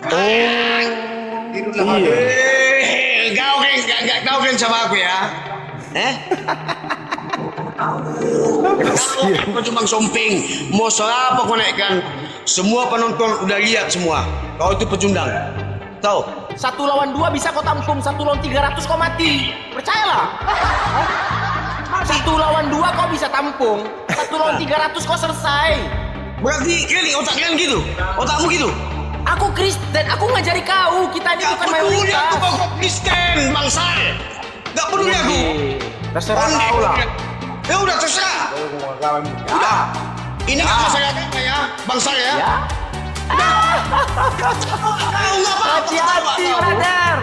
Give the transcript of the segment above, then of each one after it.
Iya. Kau kan sama aku ya? Kau cuma somping. Mau soal apa kau naikkan? Semua penonton udah lihat semua. Kau itu pecundang. Tahu? 1 lawan 2 bisa kau tampung, 1 lawan 300 kau mati. Percayalah. 1 lawan 2 kau bisa tampung, 1 lawan 300 kau selesai. Berarti keliling otak kalian gitu? Otakmu gitu? Aku Kristen, aku ngajari kau. Kita ini bukan peduli aku mayoritas. kau Kristen, bangsa. Gak peduli aku. Terserah kau lah. Ya udah terserah. Udah. Ini kan masalah apa ya? Bangsa ya? Ya. Hati-hati, brother.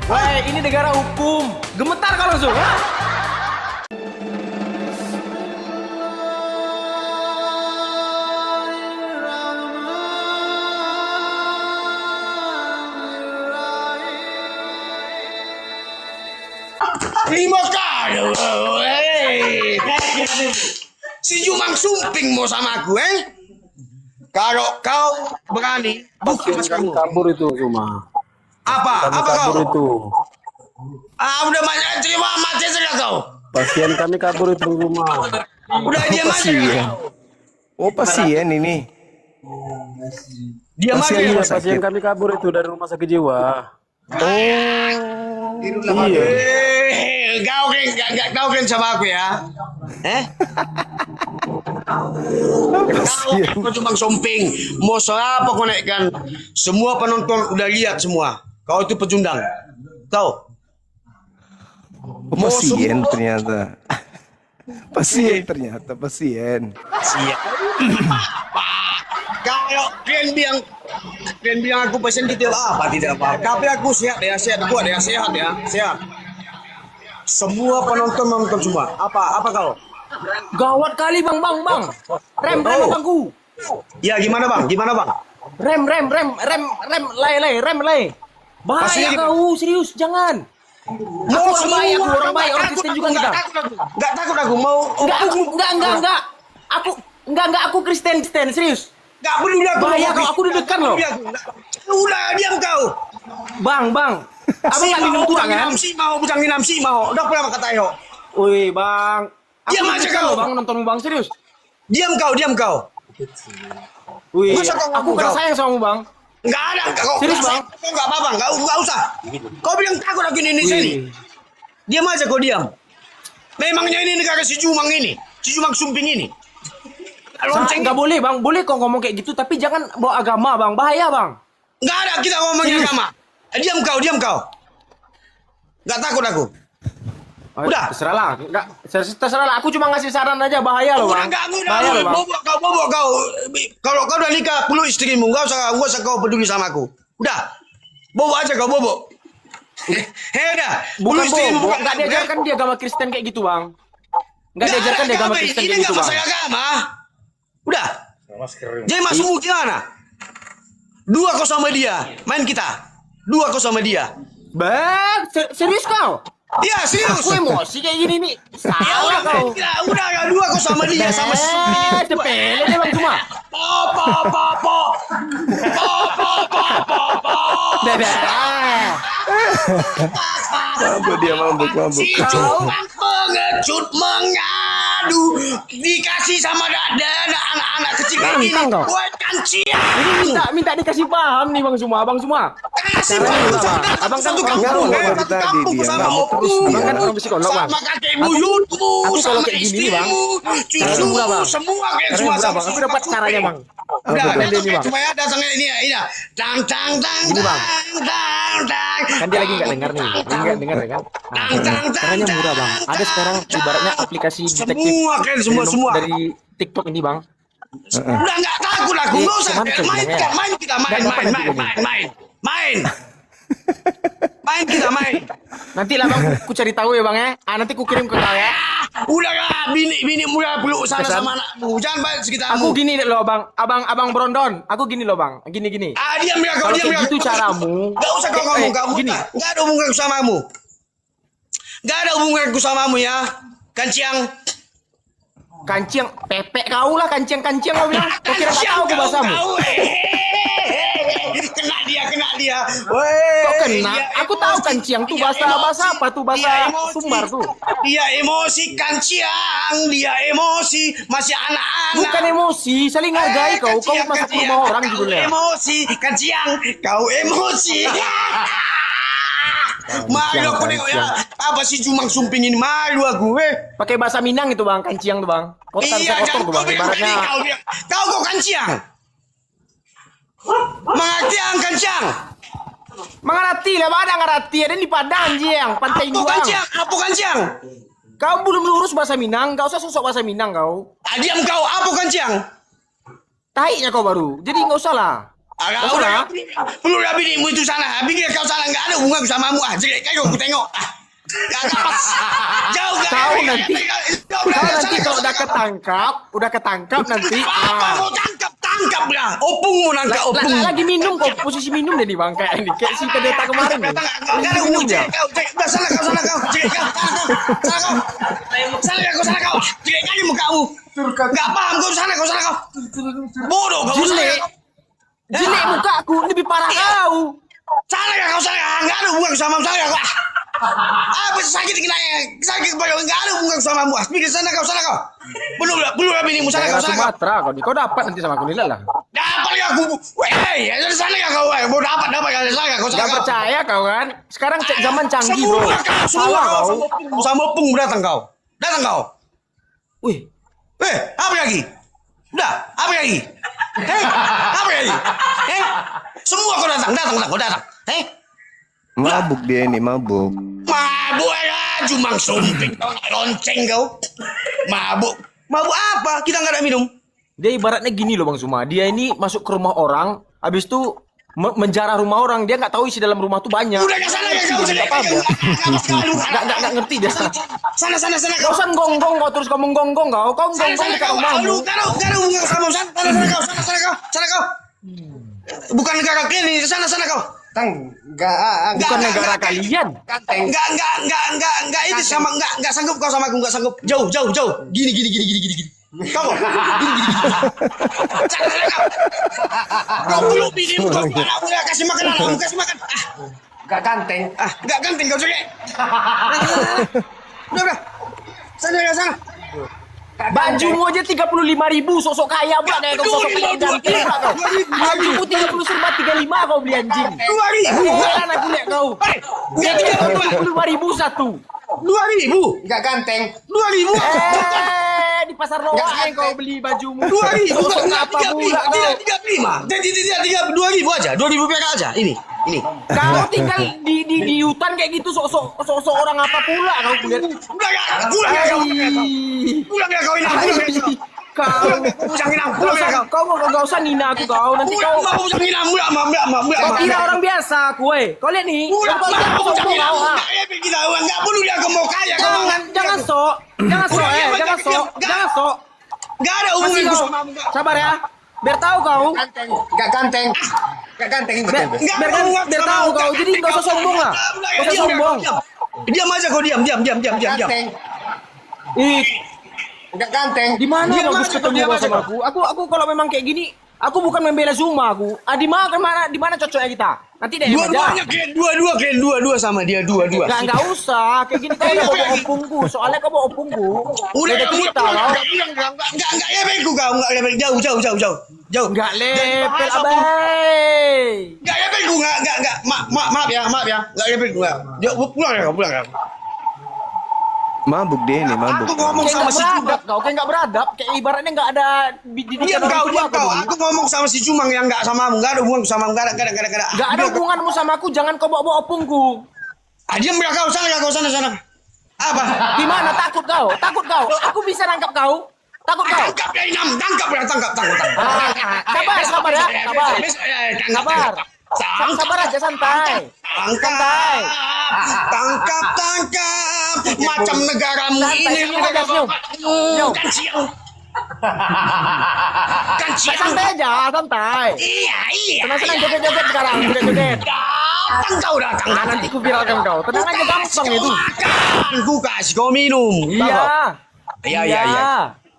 Woi, ini negara hukum. Gemetar kau langsung. Ha? Terima kasih. Si Jumang sumping mau sama aku, Kalau kau berani, Pasien kami kabur itu cuma. apa? Kami Apa kau? kabur itu. Udah banyak terima mati saja kau. Pasien kami kabur itu cuma. Udah diam aja. Oh, pasien ini. Diam Pasien aja. rumah Pasien sakit. kami kabur itu dari rumah sakit jiwa. Iya. Kau kan sama aku ya? Kau cuma somping. Mau soal apa kau naikkan? Semua penonton udah lihat semua. Kau itu pecundang. Tahu? Oh, pasien ternyata. Pasien ternyata, pasien. Siap. Kalau kalian bilang aku pasien gitu apa tidak apa. Tapi aku sehat ya, sehat kuat ya, sehat ya, sehat. Semua penonton nonton semua. Apa kau? Gawat kali bang. Rem bangku. Ya gimana bang? Rem, lay. Bahaya Pasien- kau, serius, jangan. Mau orang baik, orang Kristen juga kita. Enggak takut aku mau. Enggak. Aku Kristen, serius. Enggak peduli aku. Bahaya kau, aku deg-degan loh. Udah diam kau. Bang. Abang nggak minum tua kan? Bujang minum si mau. Udah pernah kata yo. Wih bang. Aku Diam aja deg-degan kau. loh bang, nonton bang, serius. Diam kau. Wih, Masa kau aku ngomong kena kau? sayang sama bang. Enggak ada kau. Serius, Bang? Kau enggak apa-apa, enggak usah. Kau bilang takut aku ini sini. Diam aja kau diam. Memangnya ini negara si Jumang ini. Si Jumang sumping ini. Lonceng Nggak boleh bang, boleh kau ngomong kayak gitu, tapi jangan bawa agama bang, bahaya bang. enggak ada kita ngomongin Serius? agama. Diam kau. Enggak takut aku. Udah. Terserah lah. Aku cuma ngasih saran aja, bahaya loh bang. Bahaya loh bang. Bobok kau. Kalau kau udah nikah, peluk istrimu. Enggak usah kau peduli sama aku. Udah. Bobok aja kau bobok. Udah. Bukan Peluk istrimu, bang, bukan nggak diajarkan dia agama Kristen kayak gitu bang. Nggak diajarkan dia agama Kristen ini kayak gitu nggak bang. masalah agama. Udah. Jadi masukmu gimana? 2 kau sama dia. Main kita. 2 kau sama dia. Bang, serius kau? Iya serius. Aku emosi kayak gini nih. Salah kau. Udah 2 kau sama dia sama si sepele deh bang cuma. Mabuk dia, mabuk. Kau pengecut mengadu dikasih sama anak-anak kecil ini. Nantang kau. Buat kancian. Ini minta dikasih paham nih bang semua, Kasih Caranya paham. apa? Abang kan Satu orang kampung, ngomong satu dari tadi kampung dia, sama nggak mau terus opung. dia. Abang kan orang psikolog bang. Sama kakek buyutmu, aku kalau sama kayak gini nih, Bang. istrimu, Caranya cucumu, murah, Bang. semua kayak Caranya semua murah, Bang. Aku dapat caranya, Bang. Udah, Apa tuh? datang Ini, Bang. cuma ya datangnya ini ya. Tang. Ini, Bang. Kan dia lagi nggak dengar nih, dia nggak dengar ya kan? Nah, caranya murah bang. Ada sekarang ibaratnya aplikasi detektif Semua kan semua. dari TikTok ini bang. Udah nggak takut aku, nggak usah. Cuman kerjanya. Main kita. Nanti lah bang, ku cari tahu ya bang ya. Nanti ku kirim ke kau ya. Udah lah, bini mulai peluk sana Kesan. sama anakmu. Jangan banyak sekitarmu. Aku gini loh bang, abang Brondon. Aku gini loh bang, gini. Diam ya kau, Kalau diam kayak ya. gitu caramu. Gak usah kau ngomong, kamu gini. Gak ada hubungan samamu. Gak ada hubunganku samamu ya. Kanciang. Kancing, pepek kau lah kancing kau bilang. Kau kira nggak tahu aku bahasamu? kena dia. Weh, Kok kena? dia Aku tahu emosi. kanciang tuh Dia bahasa emosi. apa tuh, bahasa Dia emosi. Sumbar tuh. Dia emosi kanciang, dia emosi, masih anak-anak. Bukan emosi, saling hargai kau. Kau Kanciang, masuk ke kanciang. rumah orang Kau judulnya. emosi, kanciang, kau emosi. Malu aku nengok ya. Apa sih Jumang Sumping ini, malu aku Pakai bahasa Minang itu bang, kanciang tuh bang. Kotor Iya, kotor tuh bang, ibaratnya. Kau kok kanciang? Mengatiang kanciang. Mengerti lah, mana ngerti? Ada di Padang jiang, Pantai Apa Induang. kanciang? Apa kanciang? Kau belum lurus bahasa Minang, gak usah sosok bahasa Minang kau. Diam kau, apa kanciang? Taiknya kau baru, jadi nggak usah lah. Agak Kau udah, lah. belum dah binimu itu sana. Pikir kau sana nggak ada hubungan samamu. Jelek kayu aku tengok. Gak pas. Jauh gak. Kau nanti, Kau kau nanti kalau udah ketangkap nanti. Apa mau tangkap lah. Opungmu nangkap opung. Lagi minum kau, posisi minum deh di bang kayak ini, kayak si pendeta kemarin nih. Gak ada Minum hubungan. ya. Sana kau. Jelek kau. Sana kau. Jelek kayu mukamu. Gak paham kau sana kau. Bodoh kau. Jelek. Jelek muka aku, lebih parah kau. Sana kau. Gak ada hubungan sama saya kau. Apa sakit kepada nggak ada hubungan sama mu. Pikir sana kau. Belum lah binimu sana Daerah kau. Sumatera kau dapat nanti sama aku nilai lah. Dapat ya aku. Weh, dari sana ya kau. Mau dapat ya sana kau. Gak percaya kau kan? Sekarang zaman canggih bro. Semua Salah kau. kau. Sama opung datang kau. Wih, Apa lagi? Udah, apa lagi? Apa lagi? Semua kau datang. Mabuk dia ini, mabuk. Mabuk ya, Jumang Sumping. Kau nak lonceng kau. Mabuk apa? Kita nggak ada minum. dia ibaratnya gini loh Bang Suma. Dia ini masuk ke rumah orang, habis itu menjarah rumah orang. Dia nggak tahu isi dalam rumah tuh banyak. Udah ke sana ya kau. Nggak paham dia. Nggak ngerti dia. Sana Gak kau. usah gonggong kau terus kamu gonggong kau. Kau gonggong dekat rumahmu. Gak ada hubungan sama sana kau. Bukan negara kalian, sana kau. Bukan negara kalian. Enggak ini sama enggak sanggup kau sama aku enggak sanggup. Jauh. Gini. Kau. Gini. Sana kau. Kau belum bini kau udah kasih makan anakmu, kasih makan. Gak ganteng. Enggak ganteng kau jelek. Udah. Sana. Bajumu aja 35.000, sosok kaya pula kayak kau sosok kaya ganteng pula kau. Bajumu 30 serba 35 kau beli anjing. 2.000. Heran aku lihat kau. Dia 35.000 satu. 2.000. Gak ganteng. 2.000. Di pasar Loa kau beli bajumu. 2.000. Sosok apa pula kau? 35. Tidak 2.000 aja. 2.000 perak aja. Ini. Kau tinggal di hutan kayak gitu sosok orang apa pula kau kulihat. Pulang ya kau ini. Kau nggak usah nina aku kau nanti kau. Kau kira orang biasa aku, kau lihat nih. Jangan sok. Gak ada Masih hubungan kau. Sabar ya. Biar tahu kau. Gak ganteng. Biar tahu kau. Jadi nggak usah sombong lah. Nggak usah sombong. Diam aja kau, diam. Ganteng. Ih, Gak ganteng. di mana Diam bagus aja, ketemu diam kau aja, sama aku? Aku kalau memang kayak gini, aku bukan membela Zuma aku. Di mana cocoknya kita? Nanti deh aja. Dua sama dia, dua. Nggak usah. Kayak gini kau udah bawa opungku. Soalnya kau bawa opungku. Udah Beda kita kau. enggak ya kau enggak lebih jauh. Nggak lepel abai. Enggak ya kau enggak. Maaf ya. Enggak ya kau enggak. Pulang ya. Mabuk dia ini, mabuk. Aku ngomong Kayak sama nggak si beradab kau. Kayak nggak beradab. Kayak ibaratnya nggak ada didikan Diam orang tua kau. Aku ngomong sama si Jumang yang enggak samamu, enggak ada hubungan sama enggak ada. Nggak ada hubunganmu sama aku. Jangan kau bawa opungku. Diam ya kau sana. Apa? Gimana? Takut kau? Aku bisa nangkap kau. Takut kau? Tangkap ya Inam, tangkap. Sabar ya. Sabar. Sabar aja santai. Tangkap. Macam negaramu Santai, ini. senyum aja, senyum. Senyum. Kan siang. Santai aja, santai. Iya. Senang-senang joget-joget sekarang. Joget-joget. Datang kau datang. Nah, nanti ku viralkan kau. Tenang aja, gampang itu. Ku kasih kau minum. Iya.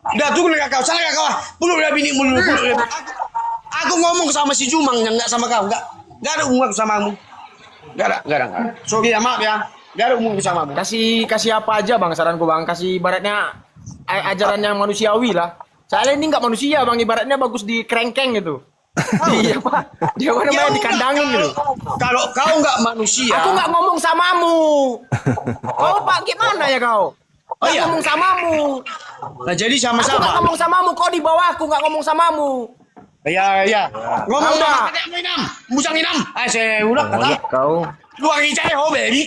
Udah tunggu kau, salah kau. Belum udah bini mulu. Aku ngomong sama si Jumang yang enggak sama kau, enggak. Gak ada hubungan sama kamu. Gak ada. Sorry ya, maaf ya. Gak ada hubungan sama kamu. Kasih apa aja bang saranku bang. Kasih ibaratnya ajaran yang manusiawi lah. Soalnya ini nggak manusia bang. Ibaratnya bagus di kerengkeng gitu. Iya pak. Dia apa namanya dikandangin gitu. Kalau kau nggak manusia. Aku nggak ngomong samamu. Kau pak gimana ya kau? Oh iya. Ngomong samamu. Nah jadi Aku sama-sama. nggak ngomong samamu. Kau di bawahku nggak ngomong samamu. Ya. Ngomong Apa? dah. Minam. Musang minam. Saya ulang kata. Kau. Luang ijai ho baby.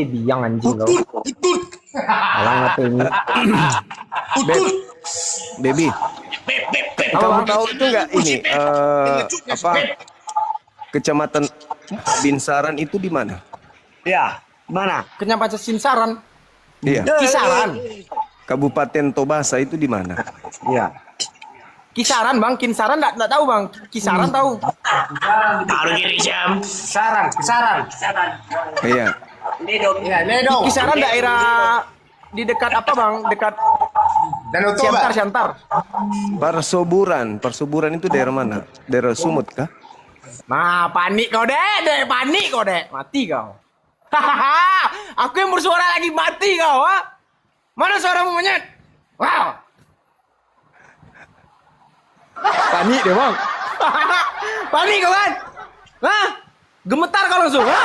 Biang anjing kau. Utut. Alang apa ini? Utut. Baby, Beb. kamu tahu itu nggak ini apa kecamatan Binsaran itu di mana? Ya. Mana? Kenapa Sinsaran? Iya. Kisaran. Kabupaten Tobasa itu di mana? Ya. Kisaran bang, Kinsaran nggak tahu bang. Kisaran tahu. Taruh kiri jam. Kisaran. Iya. Ya, Ledong. Kisaran daerah di dekat apa bang? Dekat Danau Toba. Siantar. Persuburan itu daerah mana? Daerah Sumut kah? Nah, panik kau dek, panik kau dek, mati kau. Hahaha, aku yang bersuara lagi mati kau, ha? Mana suaramu monyet? Wow. Panik deh bang. Panik kau kan? Hah? Gemetar kau langsung, ha?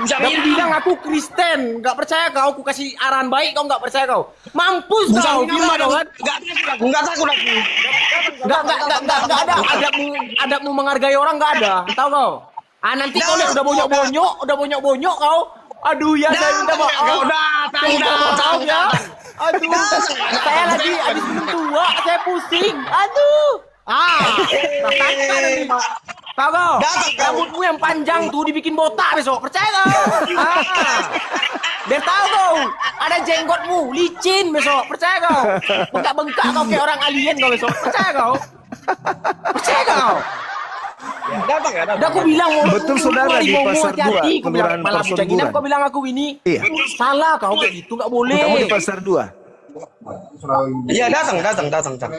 Gak bilang aku Kristen, gak percaya kau, aku kasih arahan baik kau gak percaya kau. Mampus kau, gimana kau kan? Enggak takut aku. Enggak ada adabmu menghargai orang enggak ada. Tahu kau? Ah nanti kau lihat udah bonyok kau. Aduh ya saya minta maaf. Minta maaf ya. Aduh. Saya lagi habis minum tua, saya pusing. Aduh. Rasakan ini. Tahu kau? Rambutmu yang panjang tuh dibikin botak besok. Percaya kau? Biar tahu kau, ada jenggotmu, licin besok. Percaya kau? Bengkak-bengkak kau kayak orang alien kau besok. Percaya kau? Percaya kau? Udah aku bilang mau Betul, saudara, di Pasar Dua, Aku bilang Kelurahan malah bocah gini Persuburan. kau bilang aku ini. Iya. Salah kau kayak gitu nggak boleh. Kamu di Pasar 2, Iya datang.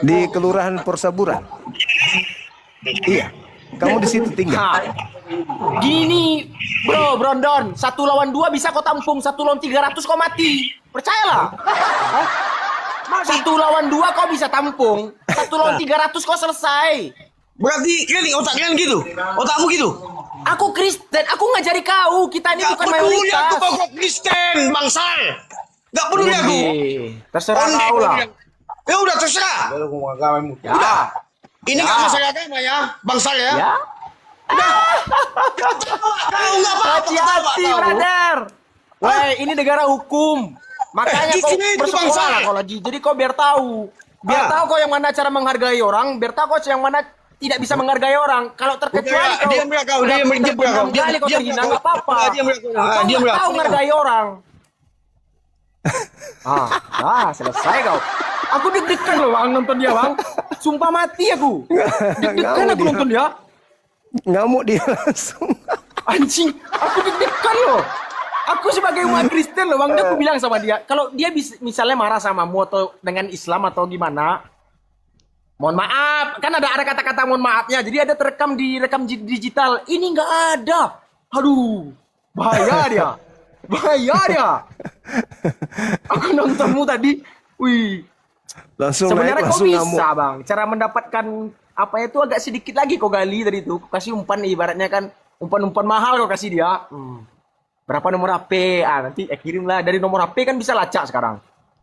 di Kelurahan Persaburan. Iya. Kamu di situ tinggal. Nah, gini bro, Brondon, 1 lawan 2 bisa kau tampung, 1 lawan 300 kau mati. Percayalah. 1 lawan 2 kau bisa tampung, 1 lawan 300 kau selesai. Berarti kalian otak kalian gitu? Otakmu gitu? Aku Kristen, aku ngajari kau, kita ini Gak bukan peduli aku mayoritas. pokok Kristen, bangsal. Gak peduli aku. Terserah Onde kau lah. Ya udah terserah. Ya. Ini gak masalah agama ya, bangsal ya. Ya. Kau gak apa-apa. Hati-hati, brother. Woi, ini negara hukum. Makanya Di kau sini itu bersekolah bangsa. lah kau lagi. Jadi kau biar tahu. Biar tahu kau yang mana cara menghargai orang. Biar tahu kau yang mana tidak bisa menghargai orang. Kalau terkecuali kau. Diam kau, diam kau. Kali kau terhina nggak apa-apa. Diam Kau nggak tahu menghargai orang. Selesai kau. Aku deg-degan loh bang nonton dia bang. Sumpah mati aku. Deg-degan aku nonton dia. Ngamuk dia langsung. Anjing, aku deg-degan loh. Aku sebagai umat Kristen loh bang, aku bilang sama dia, kalau dia misalnya marah samamu atau dengan Islam atau gimana, mohon maaf, kan ada kata-kata mohon maafnya, jadi ada terekam di rekam digital. Ini nggak ada. Aduh, bahaya dia. Aku nontonmu tadi, wih. Langsung Sebenarnya naik, kau langsung bisa ngamuk. bang, cara mendapatkan apa itu agak sedikit lagi kau gali tadi itu, kasih umpan ibaratnya kan umpan mahal kau kasih dia. Berapa nomor HP? Nanti kirimlah dari nomor HP kan bisa lacak sekarang.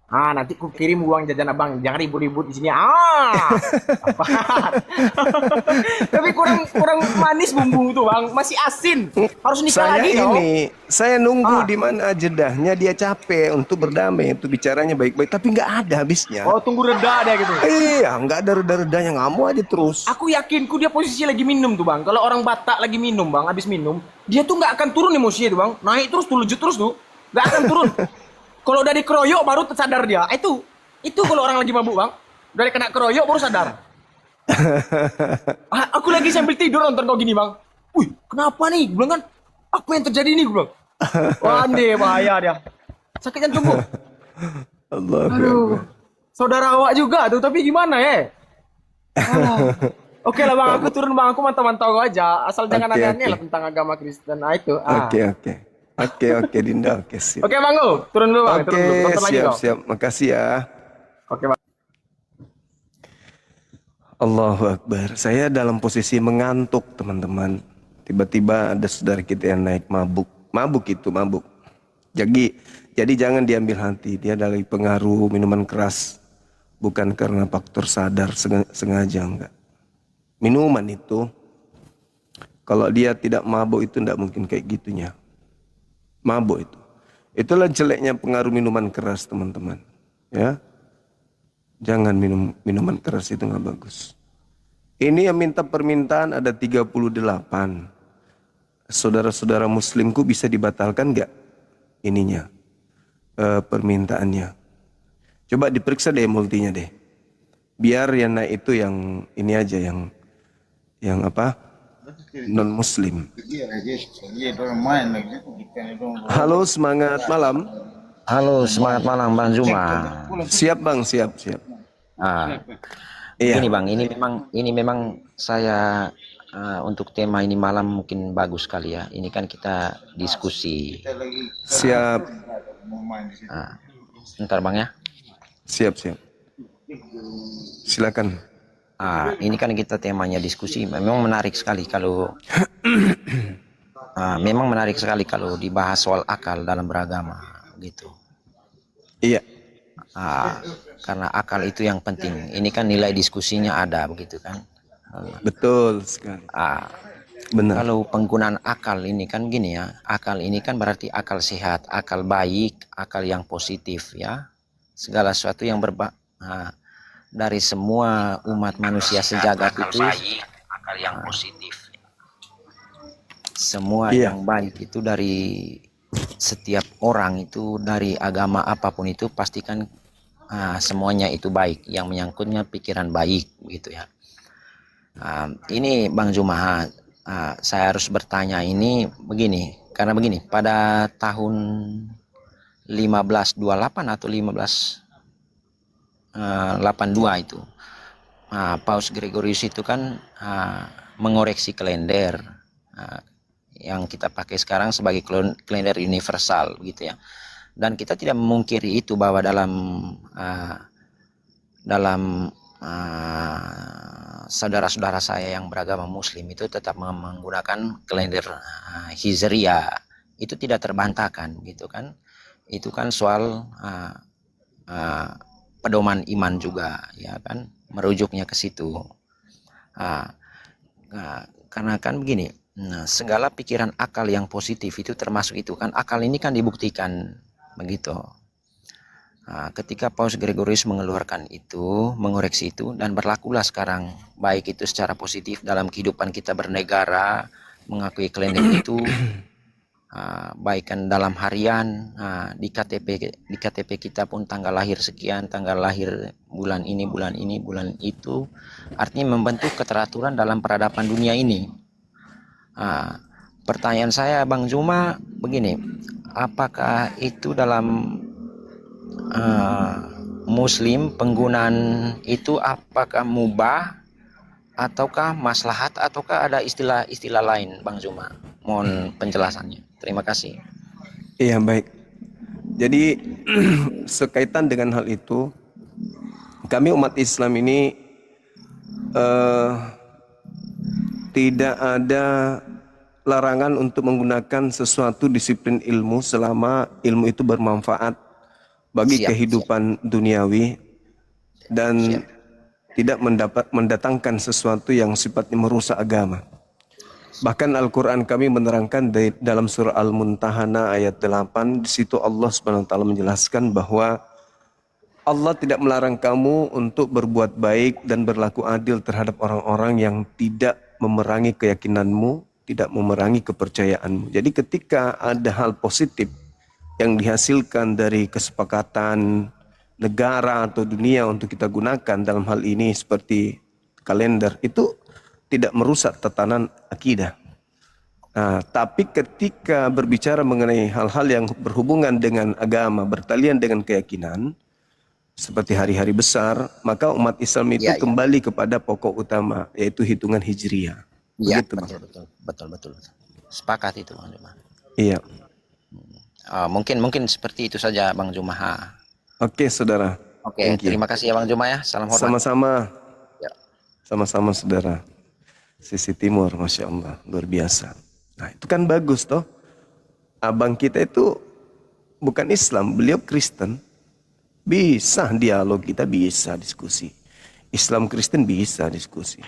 Nanti ku kirim uang jajan abang, jangan ribut-ribut di sini. Apa? Tapi kurang manis bumbu tuh bang, masih asin. Harus nikah Saya lagi kau. saya nunggu di mana jedahnya dia capek untuk berdamai, untuk bicaranya baik-baik, tapi nggak ada habisnya. Oh tunggu reda dia gitu. Iya, nggak ada reda-redanya, ngamuk aja terus. Aku yakin dia posisi lagi minum tuh bang. Kalau orang Batak lagi minum bang, habis minum, dia tuh nggak akan turun emosinya tuh bang. Naik terus tuh, lejut terus tuh, nggak akan turun. Kalau udah dikeroyok baru sadar dia. Itu kalau orang lagi mabuk bang, udah kena keroyok baru sadar. Aku lagi sambil tidur nonton kau gini bang. Wih, kenapa nih? Gue bilang kan, apa yang terjadi nih? Gue bilang. Wah, bahaya dia. Sakit jantung gua. Allah. Aduh, saudara awak juga tuh, tapi gimana ya? Oke lah bang, aku turun bang, aku mantau-mantau aja. Asal jangan Oke, aneh-aneh oke. lah tentang agama Kristen. Nah itu. Oke, Dinda. Oke, siap. Oke bang, turun dulu bang, turun Oke, dulu. Tonton lagi kau. siap. Makasih ya. Oke bang. Allahu Akbar. Saya dalam posisi mengantuk, teman-teman. Tiba-tiba ada saudara kita yang naik mabuk. Mabuk. Jadi jangan diambil hati. Dia dari pengaruh minuman keras. Bukan karena faktor sadar sengaja, enggak. Minuman itu, kalau dia tidak mabuk itu tidak mungkin kayak gitunya. Mabuk itu. Itulah jeleknya pengaruh minuman keras, teman-teman. Ya. Jangan minum minuman keras, itu nggak bagus. Ini yang minta permintaan ada 38. Saudara-saudara muslimku bisa dibatalkan nggak ininya? Permintaannya. Coba diperiksa deh multinya deh. Biar yang naik itu yang ini aja, yang apa? Non muslim. Halo, semangat malam. Halo, semangat malam Bang Zuma. Siap bang, siap. Ah, Iya. Begini Bang, ini memang saya untuk tema ini malam mungkin bagus sekali ya. Ini kan kita diskusi. Siap. Ntar Bang ya. Siap. Silakan. Ini kan kita temanya diskusi. Memang menarik sekali kalau memang menarik sekali kalau dibahas soal akal dalam beragama gitu. Iya. Karena akal itu yang penting. Ini kan nilai diskusinya ada begitu kan. Betul sekali. Benar. Kalau penggunaan akal ini kan gini ya. Akal ini kan berarti akal sehat, akal baik, akal yang positif ya. Segala sesuatu yang dari semua umat manusia sejagat itu akal yang positif. Semua yang baik itu dari setiap orang itu dari agama apapun itu pastikan semuanya itu baik, yang menyangkutnya pikiran baik gitu ya. Ini Bang Zuma, saya harus bertanya ini begini, karena begini pada tahun 1528 atau 1582 itu Paus Gregorius itu kan mengoreksi kalender yang kita pakai sekarang sebagai kalender universal gitu ya. Dan kita tidak memungkiri itu bahwa dalam saudara-saudara saya yang beragama muslim itu tetap menggunakan kalender Hijriah. Itu tidak terbantahkan gitu kan. Itu kan soal pedoman iman juga ya kan, merujuknya ke situ. Karena kan begini, segala pikiran akal yang positif itu termasuk itu kan, akal ini kan dibuktikan begitu. Ketika Paus Gregorius mengeluarkan itu, mengoreksi itu, dan berlakulah sekarang baik itu secara positif dalam kehidupan kita bernegara, mengakui kalender itu, baik kan dalam harian, di KTP kita pun tanggal lahir sekian, tanggal lahir bulan ini, bulan itu, artinya membentuk keteraturan dalam peradaban dunia ini. Pertanyaan saya Bang Zuma begini, apakah itu dalam muslim penggunaan itu apakah mubah ataukah maslahat ataukah ada istilah lain Bang Zuma? Mohon penjelasannya. Terima kasih. Iya, baik. Jadi sekaitan dengan hal itu, kami umat Islam ini tidak ada larangan untuk menggunakan sesuatu disiplin ilmu selama ilmu itu bermanfaat bagi kehidupan duniawi dan tidak mendatangkan sesuatu yang sifatnya merusak agama. Bahkan Al-Quran kami menerangkan dalam surah Al-Muntahana ayat 8, di situ Allah SWT menjelaskan bahwa Allah tidak melarang kamu untuk berbuat baik dan berlaku adil terhadap orang-orang yang tidak memerangi keyakinanmu, tidak memerangi kepercayaanmu. Jadi ketika ada hal positif yang dihasilkan dari kesepakatan negara atau dunia untuk kita gunakan dalam hal ini seperti kalender, itu tidak merusak tatanan akidah. Tapi ketika berbicara mengenai hal-hal yang berhubungan dengan agama, bertalian dengan keyakinan, seperti hari-hari besar, maka umat Islam itu Iya, iya. kembali kepada pokok utama, yaitu hitungan Hijriah. Iya, Begitu, Bang. betul. Sepakat itu Bang Juma. Iya. Mungkin seperti itu saja Bang Juma. Oke, saudara. Oke, Thank you. terima kasih ya Bang Juma ya. Salam hormat. Sama-sama. Ya. Sama-sama, saudara. Sisi Timur, Masya Allah. Luar biasa. Nah, itu kan bagus, toh. Abang kita itu bukan Islam, beliau Kristen. Bisa dialog, kita bisa diskusi. Islam Kristen bisa diskusi.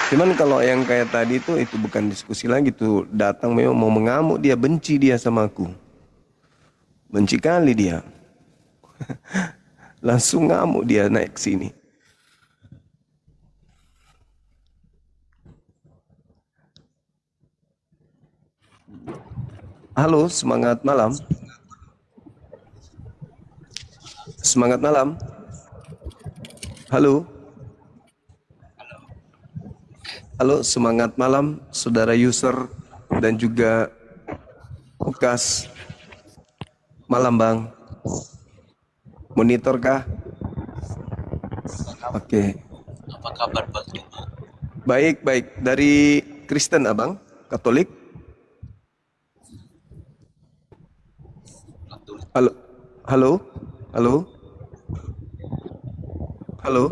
Cuman kalau yang kayak tadi itu bukan diskusi lagi tuh. Datang memang mau mengamuk dia, benci dia sama aku. Benci kali dia. Langsung ngamuk dia naik ke sini. Halo, semangat malam. Semangat malam. Halo. Halo, semangat malam, saudara user dan juga Ukas. Malam, Bang. Monitor kah? Oke. Apa kabar Bang Juma? Baik. Dari Kristen, Abang? Katolik? Halo. Halo. Halo. Halo.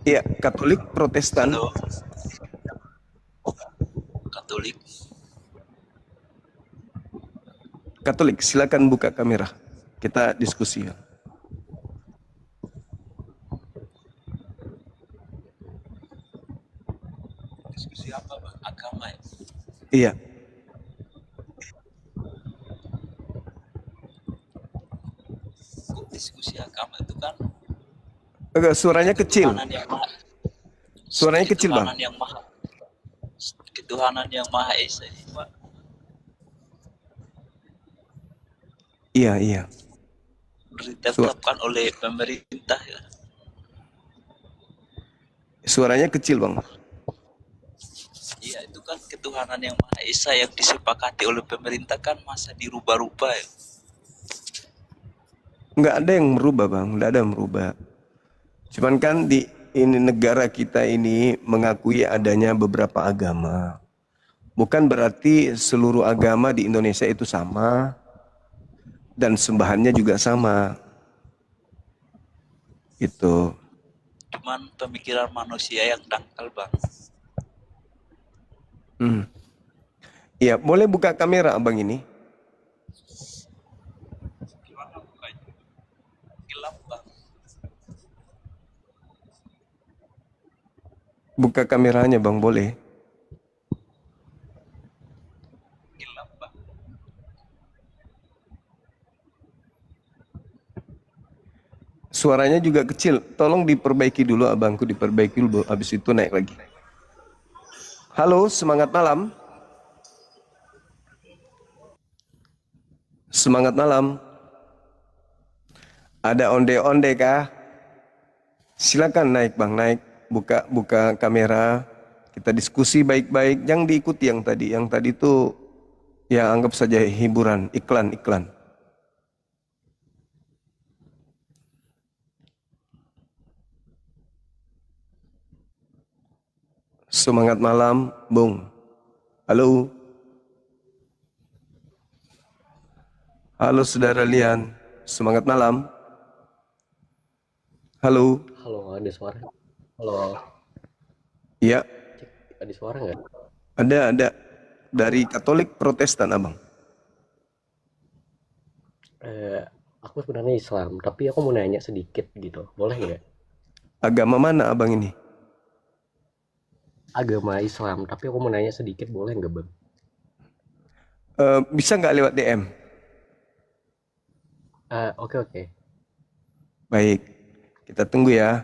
Iya, Katolik, Protestan. Halo. Katolik. Katolik, silakan buka kamera. Kita diskusi ya. Diskusi apa Bang? Agama ya? Iya. Kok diskusi agama itu kan Agak suaranya kecil. ketuhanan yang maha, Suaranya kecil, Bang. Ketuhanan yang maha esa ini, Pak. Iya. Ditetapkan oleh pemerintah ya. Suaranya kecil, Bang. Iya, itu kan ketuhanan yang maha esa yang disepakati oleh pemerintah kan masa dirubah-rubah ya. Nggak ada yang merubah, Bang. Nggak ada yang merubah. Cuman kan di ini negara kita ini mengakui adanya beberapa agama. Bukan berarti seluruh agama di Indonesia itu sama dan sembahannya juga sama. Itu. Cuman pemikiran manusia yang dangkal Bang. Iya, boleh buka kamera Abang ini? Gimana bukanya? Gelap Bang. Buka kameranya Bang, boleh? Gelap Bang. Suaranya juga kecil. Tolong diperbaiki dulu abangku, diperbaiki dulu. Habis itu naik lagi. Halo, semangat malam. Semangat malam. Ada onde-onde kah? Silakan naik Bang, naik. Buka kamera. Kita diskusi baik-baik. Jangan diikuti yang tadi. Yang tadi itu ya anggap saja hiburan, iklan. Semangat malam, Bung. Halo. Halo saudara Lian. Semangat malam. Halo. Halo, ada suara? Halo, Iya, ada suara nggak? ada. Dari Katolik Protestan, Abang. Aku sebenarnya Islam, tapi aku mau nanya sedikit gitu. Boleh nggak? Agama mana Abang ini? Agama Islam, tapi aku mau nanya sedikit. Boleh nggak, Bang? Bisa nggak lewat DM? Oke. Baik, kita tunggu ya.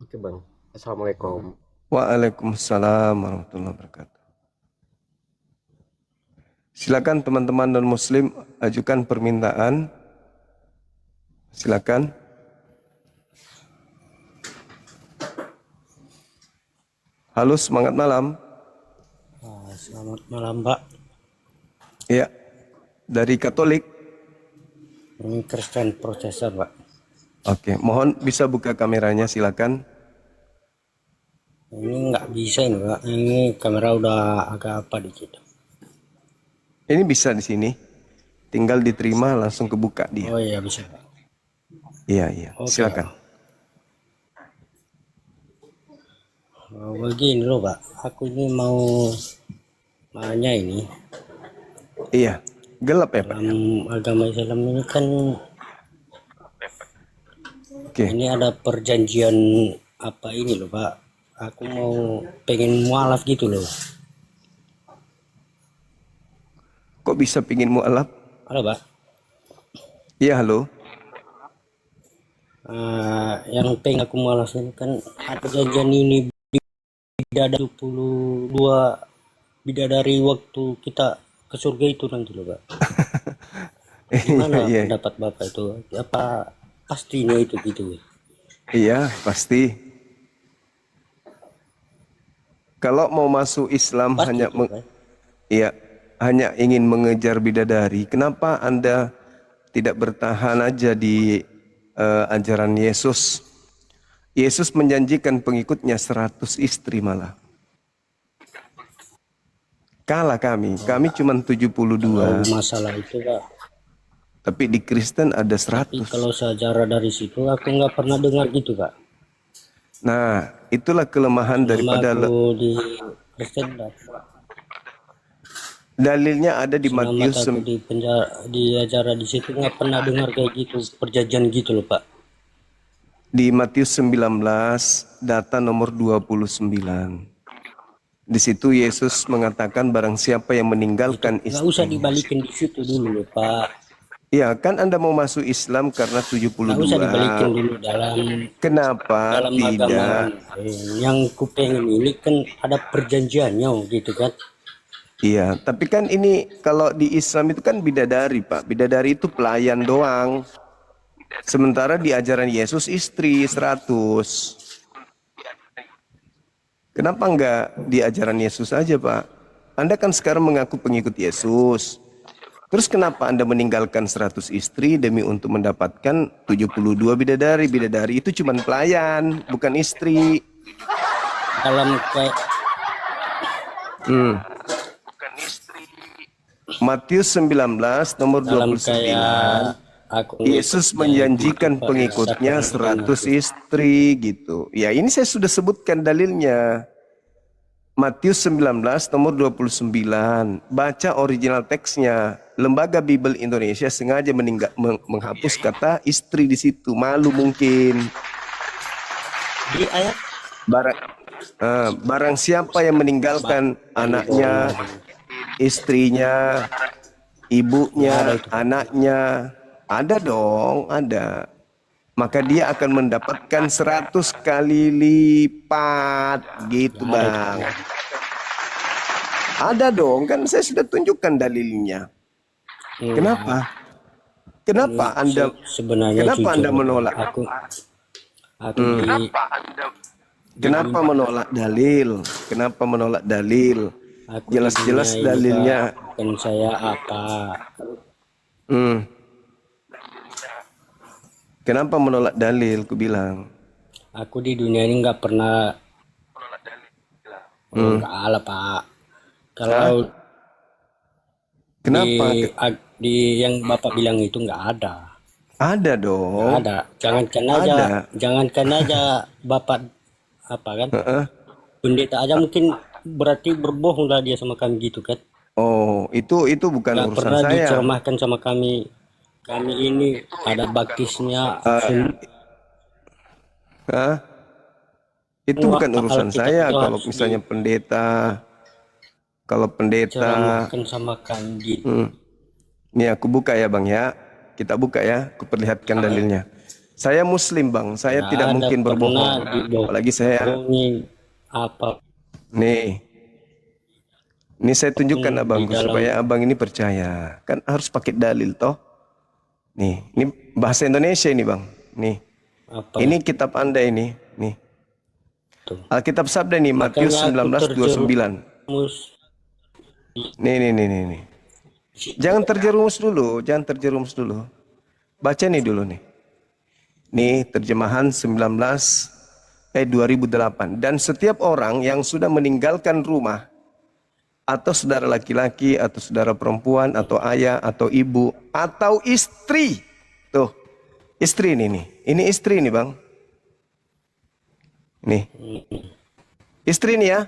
Oke, Bang. Assalamualaikum. Waalaikumsalam warahmatullahi wabarakatuh. Silakan teman-teman dan muslim ajukan permintaan. Silakan. Halo, semangat malam. Selamat malam, Pak. Ya, dari Katolik. Ini Kristen Protestan, Pak. Oke, mohon bisa buka kameranya, silakan. Ini nggak bisa ini, Pak. Ini kamera udah agak apa dikit. Ini bisa di sini. Tinggal diterima langsung kebuka dia. Oh iya bisa, Pak. Iya, iya. Oke, Silakan. Oh, begini loh, Pak. Aku ini mau nanya ini. Iya. Gelap ya, Pak? Dalam agama Islam ini kan Oke. ini ada perjanjian apa ini loh, Pak. Aku pengen mualaf gitu loh. Kok bisa pingin mualaf? Halo, Pak. Iya, halo. Yang pengen aku mualaf ini kan ada perjanjian ini bidadari 22 bidadari waktu kita ke surga itu nanti loh, Pak. Gimana Iya. pendapat Bapak itu? Apa pastinya itu gitu? Iya, pasti. Kalau mau masuk Islam Pasti hanya itu, Pak. iya, hanya ingin mengejar bidadari, kenapa Anda tidak bertahan aja di ajaran Yesus? Yesus menjanjikan pengikutnya 100 istri malah. Kalah kami cuma 72. Masalah itu, Pak. Tapi di Kristen ada Tapi 100. kalau sejarah dari situ aku nggak pernah dengar gitu, Pak. Nah, itulah kelemahan daripada Aku di Kristen, dalilnya ada di selama Matius aku di penjara di acara di situ nggak pernah dengar kayak gitu perjanjian gitu loh, Pak. di Matius 19 data nomor 29. Di situ Yesus mengatakan barang siapa yang meninggalkan Nggak usah istri. dibalikin di situ dulu loh, Pak. Ya, kan Anda mau masuk Islam karena Nggak usah dibalikin 72. dulu Kenapa dalam agama. tidak? Yang ku pengen ini kan ada perjanjiannya gitu kan. Iya, tapi kan ini kalau di Islam itu kan bidadari, Pak. Bidadari itu pelayan doang. Sementara di ajaran Yesus istri 100. Kenapa enggak di ajaran Yesus aja, Pak? Anda kan sekarang mengaku pengikut Yesus. Terus kenapa Anda meninggalkan 100 istri demi untuk mendapatkan 72 bidadari? Bidadari itu cuma pelayan, bukan istri. Dalam kayak Matius 19 nomor dalam 29. kayak aku Yesus menjanjikan pengikutnya 100 istri gitu. Ya, ini saya sudah sebutkan dalilnya. Matius 19 nomor 29. Baca original teksnya. Lembaga Bible Indonesia sengaja menghapus kata istri di situ. Malu mungkin. di ayat Barang siapa yang meninggalkan anaknya, istrinya, ibunya, anaknya, ada dong, ada. Maka dia akan mendapatkan 100 kali lipat gitu, Bang. Ada dong, kan saya sudah tunjukkan dalilnya. Kenapa? Kenapa Anda sebenarnya kenapa jujur, Anda menolak? aku Kenapa menolak dalil? Kenapa menolak dalil? Jelas-jelas dalilnya. Dan saya apa? Kenapa menolak dalil? Ku bilang. Aku di dunia ini nggak pernah menolak dalil. Enggak lah, Pak. Kalau Kenapa? di yang Bapak bilang itu nggak ada. Ada dong. Nggak ada. Jangankan aja Bapak apa kan? Pendeta aja mungkin berarti berbohong lah dia sama kami gitu kan? Oh, itu bukan Nggak urusan pernah saya. dicermahkan sama kami. Kami ini ada baptisnya. Itu bukan urusan Kita saya. itu Kalau harus misalnya kalau pendeta, dicermahkan sama kami gitu. Nih aku buka ya, Bang ya. Kita buka ya. Aku perlihatkan dalilnya. Saya Muslim, Bang. Saya Nggak tidak ada mungkin pernah berbohong. Apalagi saya. dibohongin apa. Nih saya tunjukkan abangku dalam- supaya abang ini percaya. Kan harus pakai dalil toh. Nih, ini bahasa Indonesia ini, Bang. Nih. Apa Ini kitab Anda ini. Nih. itu? Alkitab Sabda nih, Matius Makanya aku 19:29. Nih. Jangan terjerumus dulu. Baca nih dulu nih. Nih terjemahan 2008. Dan setiap orang yang sudah meninggalkan rumah, atau saudara laki-laki, atau saudara perempuan, atau ayah, atau ibu, atau istri. Tuh, istri ini nih. Ini istri nih bang. Nih. Istri nih ya.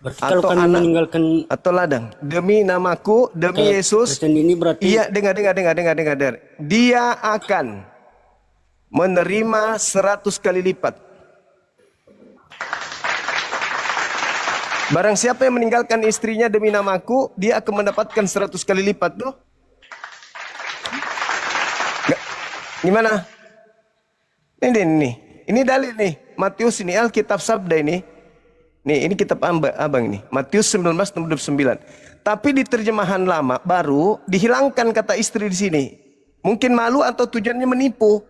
Berarti kalau kami anak, meninggalkan atau ladang. Demi namaku, demi Yesus. Kristen ini berarti Iya, dengar. Dia akan menerima 100 kali lipat. Barang siapa yang meninggalkan istrinya demi namaku, dia akan mendapatkan 100 kali lipat tuh. Gimana? Ini dalil nih. Matius ini Alkitab Sabda ini. Nih, ini kitab abang ini. Matius 19:29. Tapi di terjemahan lama baru dihilangkan kata istri di sini. Mungkin malu atau tujuannya menipu.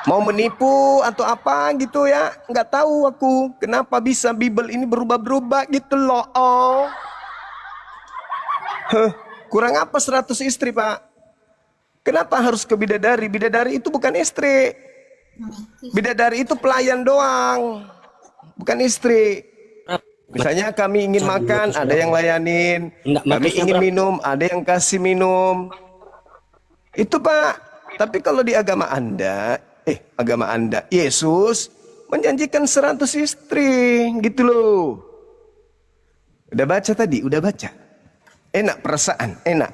Mau menipu atau apa gitu ya. Nggak tahu aku. Kenapa bisa Bible ini berubah-berubah gitu loh. Oh. Kurang apa 100 istri, Pak? Kenapa harus ke bidadari? Bidadari itu bukan istri. Bidadari itu pelayan doang. Bukan istri. Misalnya kami ingin makan, ada yang layanin. Kami ingin minum, ada yang kasih minum. Itu Pak. Tapi kalau di agama Anda, Yesus menjanjikan 100 istri. Gitu loh. Udah baca tadi? Udah baca? Enak perasaan? Enak?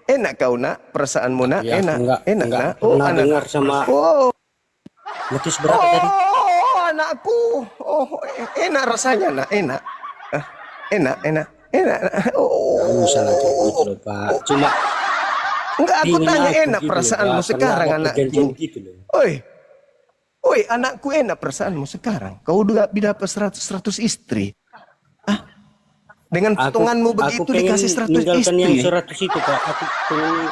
Enak kau nak? Perasaanmu nak? Ya, enak? enggak Nak? pernah dengar sama Matius berapa tadi? Anakku, enak rasanya nak, enak. Enak. Kamu salah gitu loh Pak. Cuma Enggak, aku tanya enak gitu perasaanmu loh, sekarang karena ada anakku. perjanjian gitu loh. Oi, anakku enak perasaanmu sekarang. Kau udah dapat 100 istri. Dengan potonganmu begitu dikasih 100 meninggalkan yang istri. 100 itu Pak. Aku pengen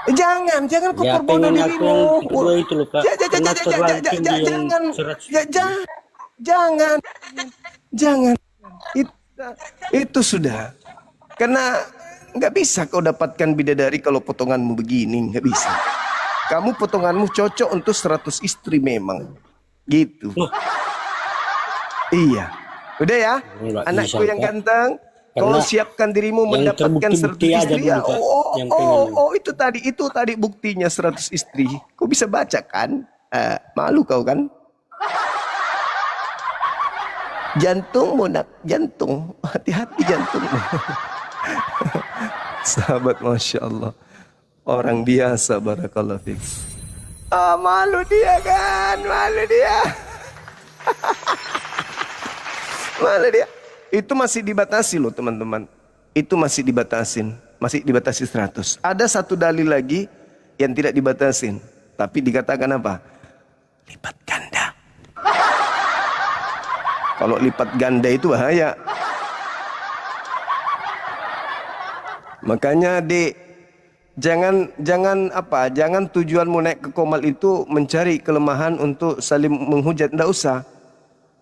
Jangan kau ya perbodoh pengen aku dirimu. yang kedua itu loh Pak. Karena terlalu tinggi yang 100. Jangan. Itu sudah. Karena nggak bisa kau dapatkan bidadari kalau potonganmu begini, nggak bisa. Kamu potonganmu cocok untuk 100 istri memang, gitu. Iya, udah ya, Nggak anakku bisa, yang Pak. ganteng. Kau Karena siapkan dirimu yang mendapatkan 100 terbukti-bukti aja istri ya. dulu, Pak, yang pengen. Itu tadi buktinya 100 istri. Kau bisa baca kan? Malu kau kan? Jantungmu nak, jantung, hati-hati jantungmu. Sahabat, masya Allah, orang biasa, barakallahu fiik. Malu dia kan, malu dia. Malu dia. Itu masih dibatasi loh teman-teman. Itu masih dibatasin. Masih dibatasi 100. Ada satu dalil lagi yang tidak dibatasin. Tapi dikatakan apa? Lipat ganda. Kalau lipat ganda itu bahaya. Makanya jangan tujuanmu naik ke Komal itu mencari kelemahan untuk saling menghujat. Nggak usah.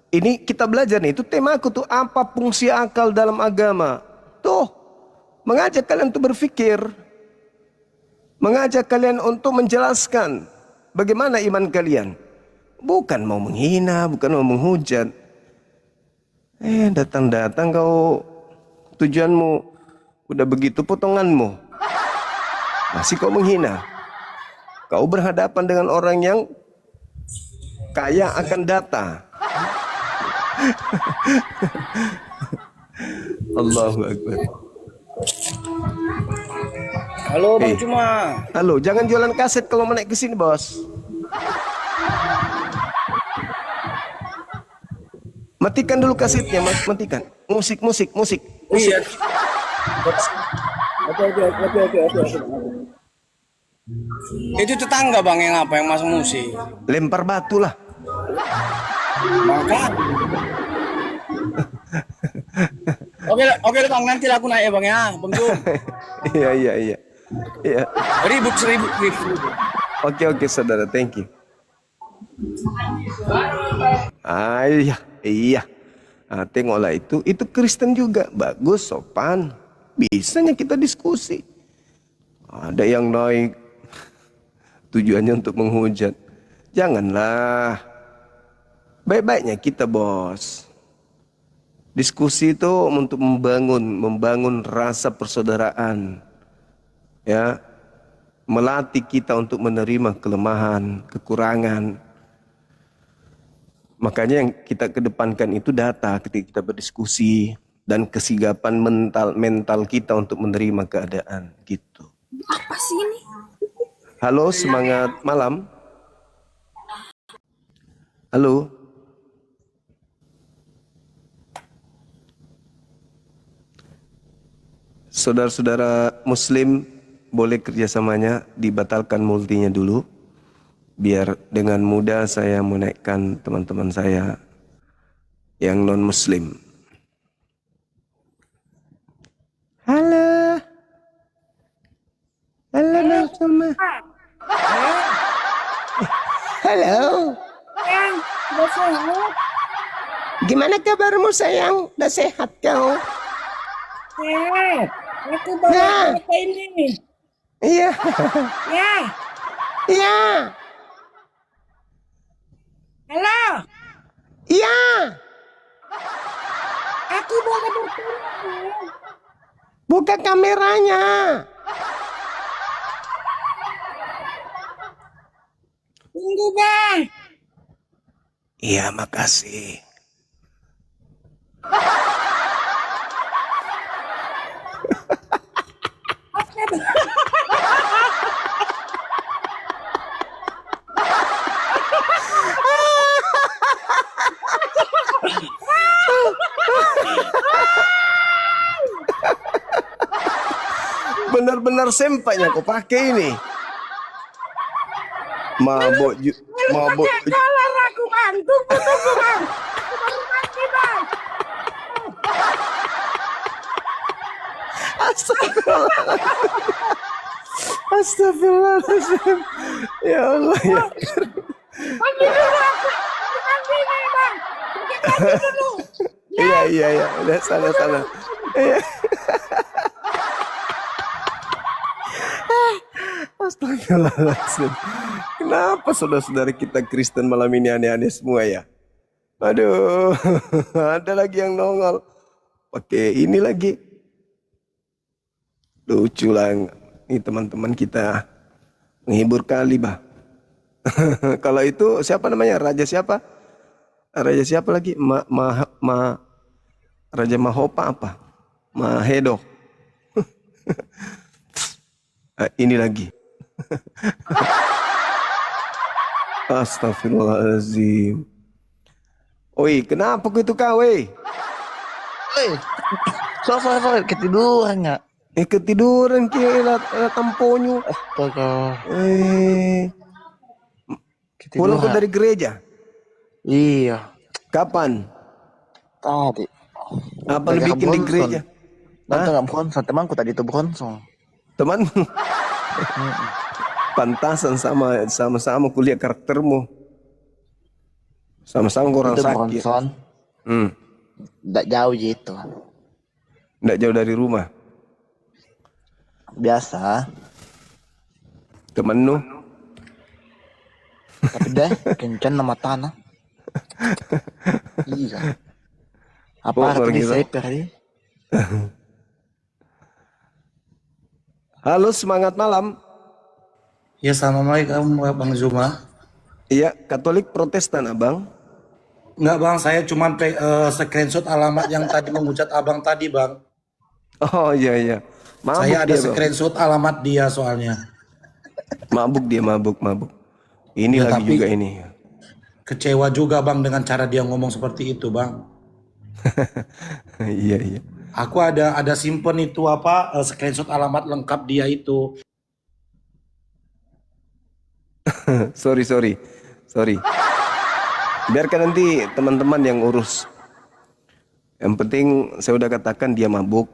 Ini kita belajar nih, itu tema aku tuh, apa fungsi akal dalam agama. Tuh, mengajak kalian untuk berpikir. Mengajak kalian untuk menjelaskan bagaimana iman kalian. Bukan mau menghina, bukan mau menghujat. Datang-datang kau, tujuanmu udah begitu potonganmu. Masih kau menghina. Kau berhadapan dengan orang yang kaya akan data. Allahu Akbar. Halo Bang Cuma. Halo, jangan jualan kaset kalau mau naik ke sini, Bos. Matikan dulu kasetnya, Mas. Matikan. Musik. Iya. Oke. Itu tetangga Bang yang apa yang masuk musik. Lempar batu lah. Maka. Oke Bang, nanti aku naik ya Bang ya, Bang Jum. Iya. Ribut. Oke, saudara, thank you. Iya. Tengoklah itu Kristen juga, bagus, sopan. Bisanya kita diskusi. Ada yang naik tujuannya untuk menghujat. Janganlah. Baik-baiknya kita, bos. Diskusi itu untuk membangun rasa persaudaraan. Ya. Melatih kita untuk menerima kelemahan, kekurangan. Makanya yang kita kedepankan itu data ketika kita berdiskusi dan kesigapan mental kita untuk menerima keadaan gitu. Apa sih ini? Halo, semangat malam. Halo. Saudara-saudara Muslim, boleh kerjasamanya dibatalkan multinya dulu, biar dengan mudah saya menaikkan teman-teman saya yang non-Muslim. Halo. Halo, Natsuma. Halo. Sayang, udah sehat? Gimana kabarmu, sayang? Udah sehat kau? Sehat. Aku bawa Ya. apa ini? Iya. Ya. Iya. Halo. Iya. Aku bawa bertemu. Buka kameranya. Tunggu, Bang. Iya, makasih. Benar-benar sempatnya kau pakai ini. Mabok, mabok. Kalah aku, Bang. Tunggu, Bang. Aku baru mati, Bang. Astagfirullahaladzim. Ya Allah ya. Panggil dulu aku. Panggil nih, Bang. Panggil dulu. Iya. Udah sana. Iya. Astagfirullahaladzim. Kenapa saudara-saudara kita Kristen malam ini aneh-aneh semua ya? Aduh, ada lagi yang nongol. Pakai ini lagi. Lucu lah. Ini teman-teman kita menghibur kali, bah. Kalau itu siapa namanya? Raja siapa? Raja siapa lagi? Raja Mahopa apa? Mahedo. Ini lagi. Astagfirullahaladzim. Oi, kenapa itu kau, weh? Sorry, ketiduran nggak? Ketiduran kira tamponyo. Astaga. Pulang kau dari gereja? Iya. Kapan? Tadi. Apa lu bikin di gereja? Nonton nggak bronson? Temanku tadi itu bronson. Temanmu? Pantasan sama-sama kuliah karaktermu. Sama-sama orang Itu sakit. bronson. Nggak jauh gitu. Nggak jauh dari rumah. Biasa. Temen lu? Tapi deh, kencan nama tanah. Iya. Apa arti di seper ini? Halo, semangat malam. Ya, assalamualaikum Bang Zuma. Iya, Katolik Protestan abang. Enggak Bang, saya cuma screenshot alamat yang tadi mengucat abang tadi Bang. Oh iya. Mabuk saya ada dia, screenshot alamat dia soalnya. Mabuk dia, mabuk. Ini Ya, lagi tapi juga ini. kecewa juga Bang dengan cara dia ngomong seperti itu Bang. Iya. Aku ada simpen itu screenshot alamat lengkap dia itu. Sorry. Biarkan nanti teman-teman yang urus. Yang penting saya udah katakan dia mabuk.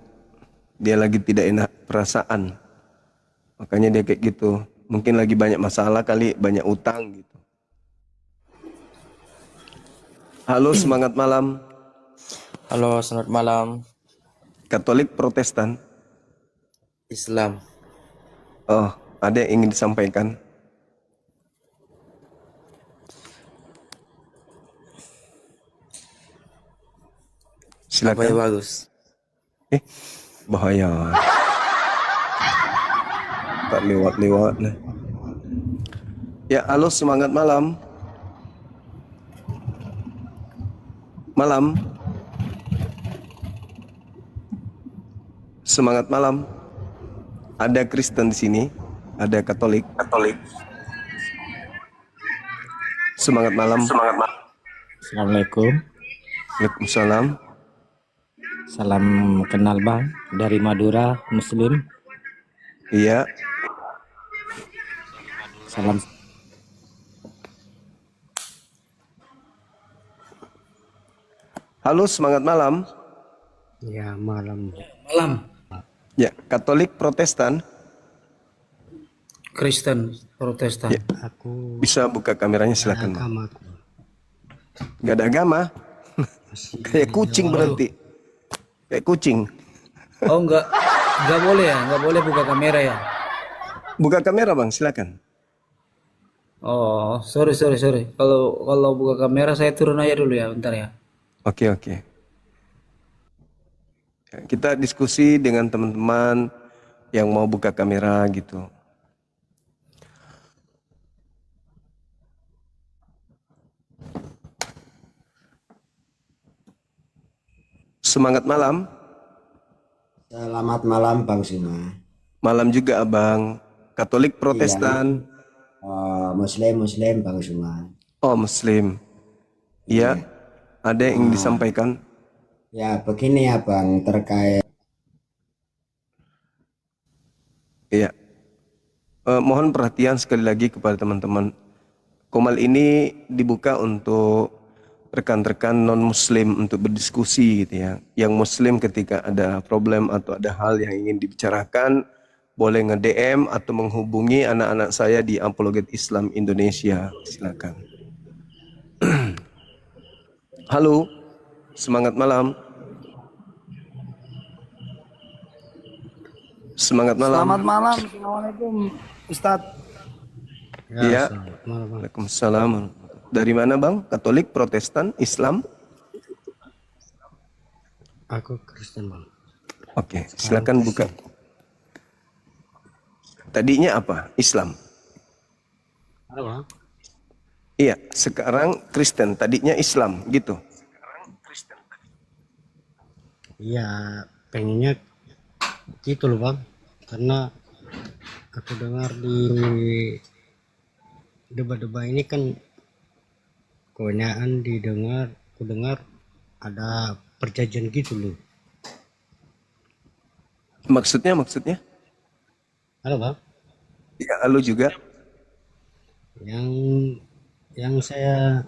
Dia lagi tidak enak perasaan. Makanya dia kayak gitu. Mungkin lagi banyak masalah kali, banyak utang gitu. Halo, semangat malam. Halo, selamat malam. Katolik Protestan? Islam. Oh, ada yang ingin disampaikan? Silakan. Apa ya bagus? Bahaya. Tak lewat-lewat lah. Ya, halo, semangat malam. Malam. Semangat malam. Ada Kristen di sini, ada Katolik. Semangat malam. Assalamualaikum. Waalaikumsalam. Salam kenal Bang dari Madura Muslim. Iya. Salam. Halo, semangat malam. Ya, malam. Ya, Katolik Protestan. Kristen, Protestan. Ya. Bisa buka kameranya, silakan. Agamaku. Gak ada agama. Kayak kucing berarti. Kayak kucing. Oh, enggak boleh ya, enggak boleh buka kamera ya. Buka kamera Bang, silakan. Oh, sorry. Kalau buka kamera saya turun aja dulu ya, bentar ya. Oke. Ya, kita diskusi dengan teman-teman yang mau buka kamera gitu. Semangat malam. Selamat malam Bang Suma. Malam juga Abang. Katolik Protestan. Muslim Bang Suma. Oh, Muslim. Iya. Ada yang ingin disampaikan? Ya begini ya Bang, terkait. Iya. Mohon perhatian sekali lagi kepada teman-teman. Komal ini dibuka untuk rekan-rekan non-muslim untuk berdiskusi gitu ya. Yang muslim ketika ada problem atau ada hal yang ingin dibicarakan, boleh nge-DM atau menghubungi anak-anak saya di Apologet Islam Indonesia. Silakan. Halo, semangat malam. Semangat malam. Selamat malam, Assalamualaikum Ustadz. Iya. Waalaikumsalam. Dari mana Bang? Katolik, Protestan, Islam? Aku Kristen Bang. Oke, silakan buka. Tadinya apa? Islam. Ada Bang? Iya, sekarang Kristen, tadinya Islam, gitu. Iya, pengennya gitu loh Bang. Karena aku dengar di debat-debat ini kan kebanyakan aku dengar ada perjanjian gitu loh. Maksudnya? Halo Bang? Ya, halo juga. Yang saya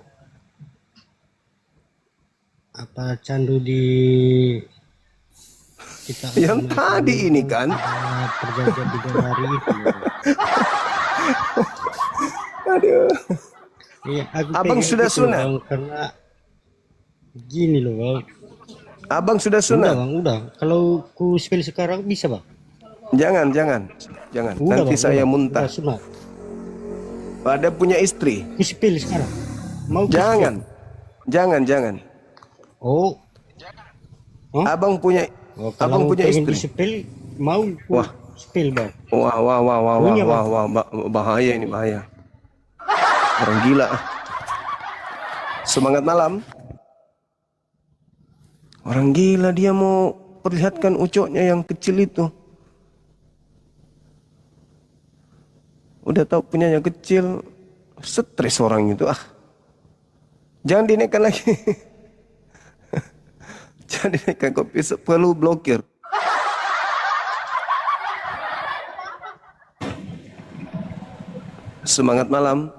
candu di kita yang tadi ini kan perjanjian 3 hari itu. Aduh. Iya, Abang sudah sunat? Karena gini loh Bang. Abang sudah sunat? Udah Bang, udah. Kalau ku spill sekarang bisa Bang? Jangan. Udah, Nanti Bang, saya udah. muntah. Udah sunat. Ada punya istri? Ku spill sekarang. Mau Jangan. Oh. Abang punya istri? Spill, mau Wah. spill Bang. Wah, bahaya ini, bahaya. Orang gila. Semangat malam. Orang gila, dia mau perlihatkan ucoknya yang kecil itu. Udah tahu punyanya kecil, stres orang itu. Jangan dinaikkan lagi. Jangan dinaikkan, kok perlu blokir. Semangat malam.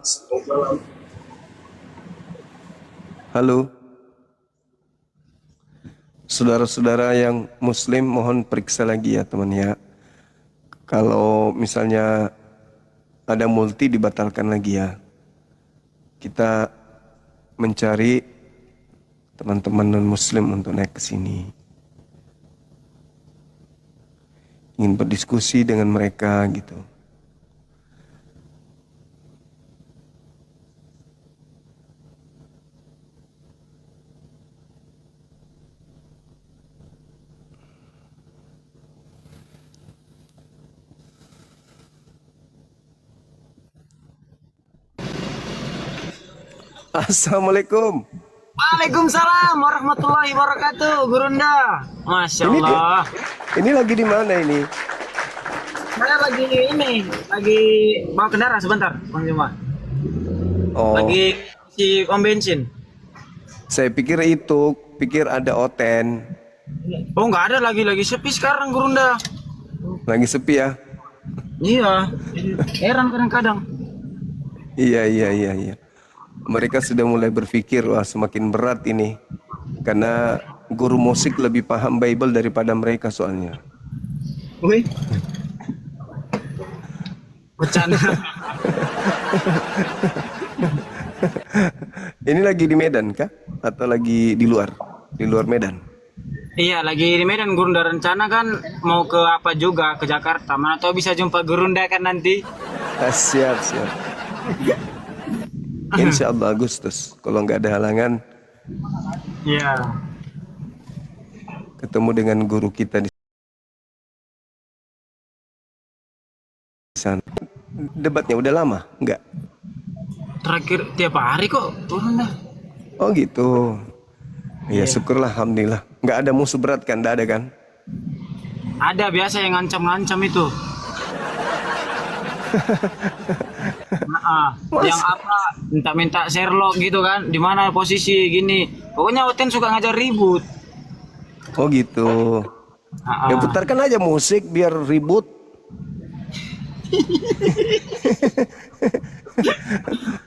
Halo. Saudara-saudara yang muslim, mohon periksa lagi ya teman ya. Kalau misalnya ada multi, dibatalkan lagi ya. Kita mencari teman-teman non-muslim untuk naik ke sini. Ingin berdiskusi dengan mereka gitu. Assalamualaikum. Waalaikumsalam warahmatullahi wabarakatuh, Gurunda. Masya Allah. Ini lagi di mana ini? Saya lagi bawa kendaraan sebentar, Bang Juma. Oh. Lagi si pom bensin. Saya pikir ada Oten. Oh, nggak ada lagi sepi sekarang, Gurunda. Lagi sepi ya? Iya. Heran kadang-kadang. Iya. Mereka sudah mulai berpikir, wah semakin berat ini. Karena guru musik lebih paham Bible daripada mereka soalnya. Wih. Bercanda. Ini lagi di Medan kah? Atau lagi di luar? Di luar Medan? Iya, lagi di Medan, Gurunda. Rencana kan mau ke apa juga, ke Jakarta. Mana tahu bisa jumpa Gurunda kan nanti. Siap. Insya Allah Agustus, kalau nggak ada halangan. Iya. Ketemu dengan guru kita di sana. Debatnya udah lama, nggak? Terakhir tiap hari kok, Gurunda. Oh gitu. Ya syukurlah, alhamdulillah. Nggak ada musuh berat kan? Nggak ada kan? Ada biasa yang ngancam-ngancam itu. Yang apa minta Sherlock gitu kan, di mana posisi gini, pokoknya Oten suka ngajar ribut. Oh gitu. Ya putarkan aja musik biar ribut.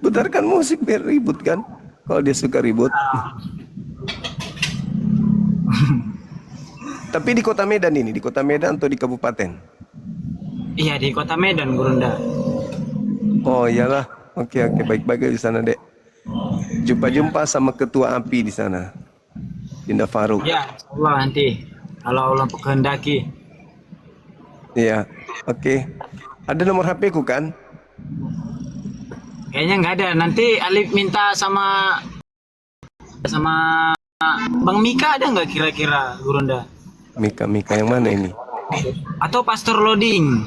Putarkan musik biar ribut kan, kalau dia suka ribut. Tapi di kota Medan ini, di kota Medan atau di kabupaten? Iya, di kota Medan, Gurunda. Oh iyalah, oke baik-baik di sana dek. Jumpa sama ketua API di sana, Dinda Faruk. Ya, Allah nanti kalau Allah kehendaki. Iya, oke. Ada nomor HP ku kan? Kayaknya nggak ada. Nanti Alif minta sama Bang Mika, ada nggak kira-kira, Gurunda? Mika yang mana ini? Atau Pastor Loading?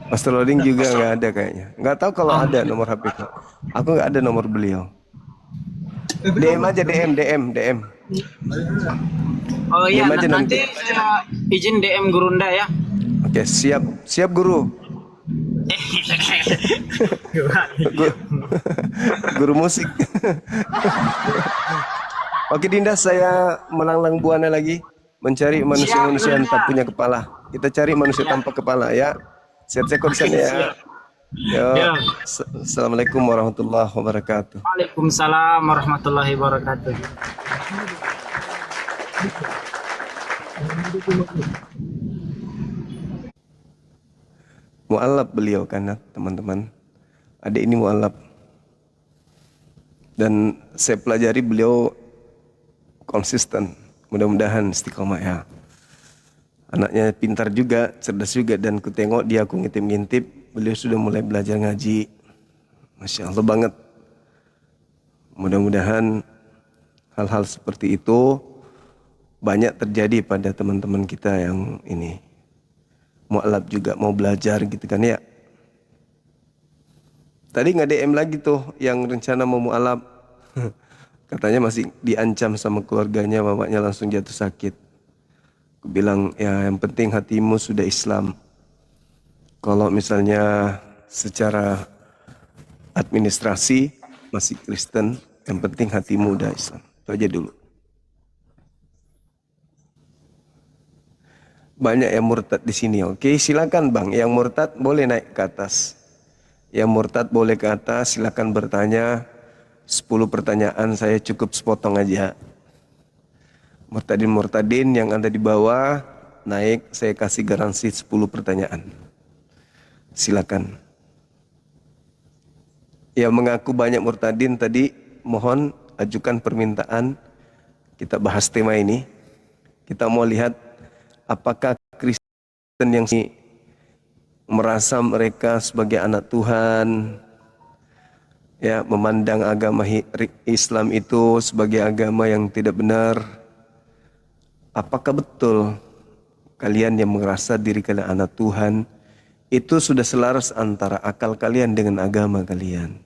Pastor Loading juga nggak ada kayaknya. Nggak tahu kalau ada nomor HP ku. Aku nggak ada nomor beliau. DM aja, DM. Oh iya, DM aja nanti saya izin DM Gurunda ya. Oke, siap guru. Guru musik. Oke Dinda, saya melanglang buana lagi mencari manusia-manusia yang tak punya kepala. Kita cari manusia tanpa kepala ya. Siap-siap di sana ya. Ya. Assalamualaikum warahmatullahi wabarakatuh. Waalaikumsalam warahmatullahi wabarakatuh. Mu'alaf beliau kan teman-teman. Adik ini mu'alaf. Dan saya pelajari beliau konsisten. Mudah-mudahan istiqomah ya. Anaknya pintar juga, cerdas juga, dan ku tengok dia, aku ngintip-ngintip, beliau sudah mulai belajar ngaji. Masya Allah banget. Mudah-mudahan hal-hal seperti itu banyak terjadi pada teman-teman kita yang ini mu'alaf juga mau belajar gitu kan ya. Tadi nggak DM lagi tuh yang rencana mau mu'alaf. Katanya masih diancam sama keluarganya, mamanya langsung jatuh sakit. Aku bilang ya yang penting hatimu sudah Islam. Kalau misalnya secara administrasi masih Kristen, yang penting hatimu udah Islam. Itu aja dulu. Banyak yang murtad di sini. Oke, silakan Bang. Yang murtad boleh naik ke atas. Yang murtad boleh ke atas, silakan bertanya. 10 pertanyaan saya cukup sepotong aja. Murtadin yang ada di bawah naik, saya kasih garansi 10 pertanyaan. Silakan. Yang mengaku banyak murtadin tadi, mohon ajukan permintaan. Kita bahas tema ini. Kita mau lihat apakah Kristen yang merasa mereka sebagai anak Tuhan, ya, memandang agama Islam itu sebagai agama yang tidak benar. Apakah betul kalian yang merasa diri kalian anak Tuhan itu sudah selaras antara akal kalian dengan agama kalian?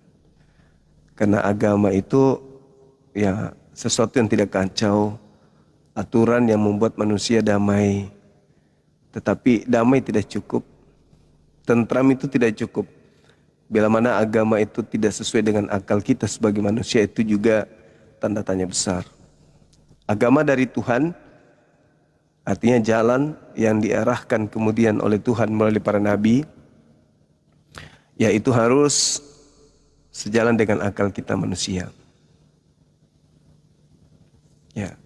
Karena agama itu ya sesuatu yang tidak kacau, aturan yang membuat manusia damai. Tetapi damai tidak cukup, tentram itu tidak cukup. Bila mana agama itu tidak sesuai dengan akal kita sebagai manusia, itu juga tanda tanya besar. Agama dari Tuhan artinya jalan yang diarahkan kemudian oleh Tuhan melalui para nabi, yaitu harus sejalan dengan akal kita manusia. Ya.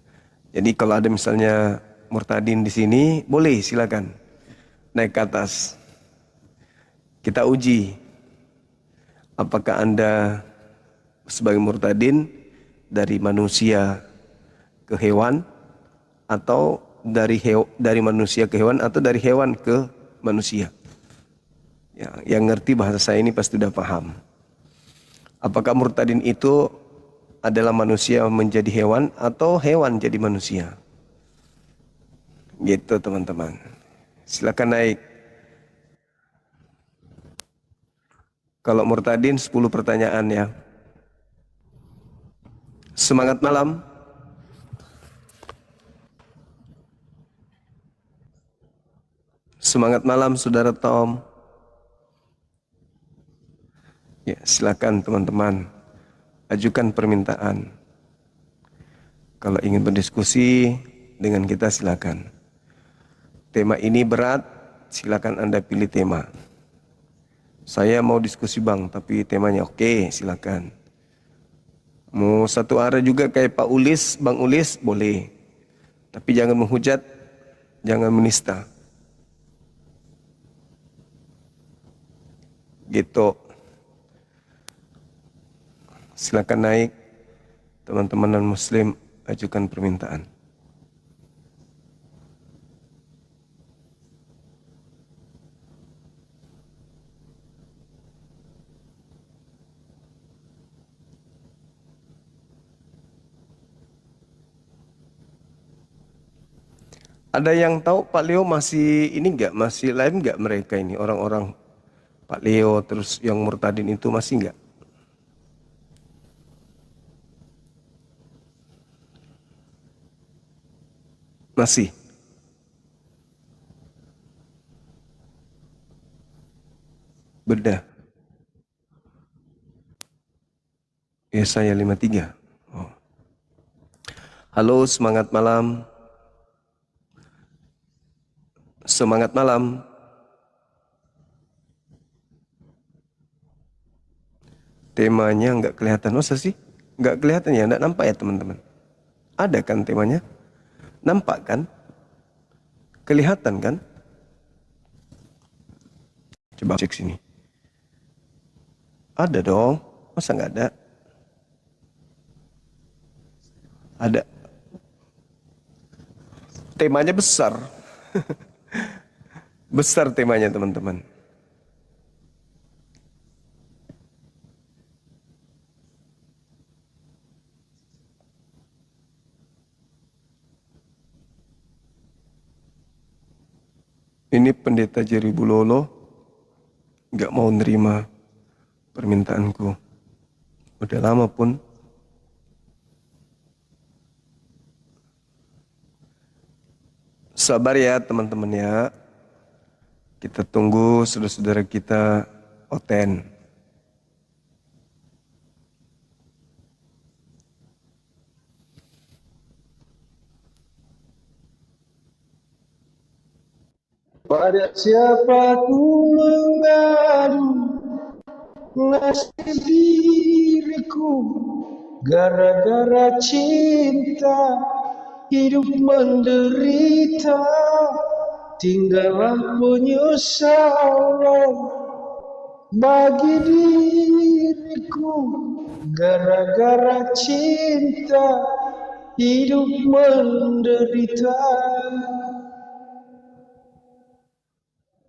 Jadi kalau ada misalnya murtadin di sini, boleh silakan naik ke atas. Kita uji apakah Anda sebagai murtadin dari manusia ke hewan, atau dari manusia ke hewan, atau dari hewan ke manusia. Ya, yang ngerti bahasa saya ini pasti sudah paham. Apakah murtadin itu adalah manusia menjadi hewan atau hewan jadi manusia? Gitu teman-teman. Silakan naik. Kalau murtadin 10 pertanyaan ya. Semangat malam. Semangat malam Saudara Tom. Ya, silakan teman-teman. Ajukan permintaan. Kalau ingin berdiskusi dengan kita silakan. Tema ini berat, silakan Anda pilih tema. Saya mau diskusi bang, tapi temanya oke, silakan. Mau satu arah juga kayak Pak Ulis, Bang Ulis, boleh. Tapi jangan menghujat, jangan menista. Gitu. Silakan naik, teman-teman non-muslim, ajukan permintaan. Ada yang tahu Pak Leo masih ini enggak, masih live enggak mereka ini, orang-orang Pak Leo terus yang murtadin itu masih enggak? Masih. Bedah. Yesaya 53. Oh. Halo, semangat malam. Semangat malam. Temanya enggak kelihatan, masa sih? Enggak kelihatan ya, enggak nampak ya teman-teman? Ada kan temanya? Nampak kan? Kelihatan kan? Coba cek sini. Ada dong, masa enggak ada? Ada. Temanya besar. Besar temanya teman-teman. Ini pendeta Jerry Bulolo nggak mau nerima permintaanku. Udah lama pun. Sabar ya teman-teman ya. Kita tunggu saudara-saudara kita oten. Pada siapa ku mengadu nasib diriku, gara-gara cinta hidup menderita, tinggallah penyesalan bagi diriku, gara-gara cinta hidup menderita.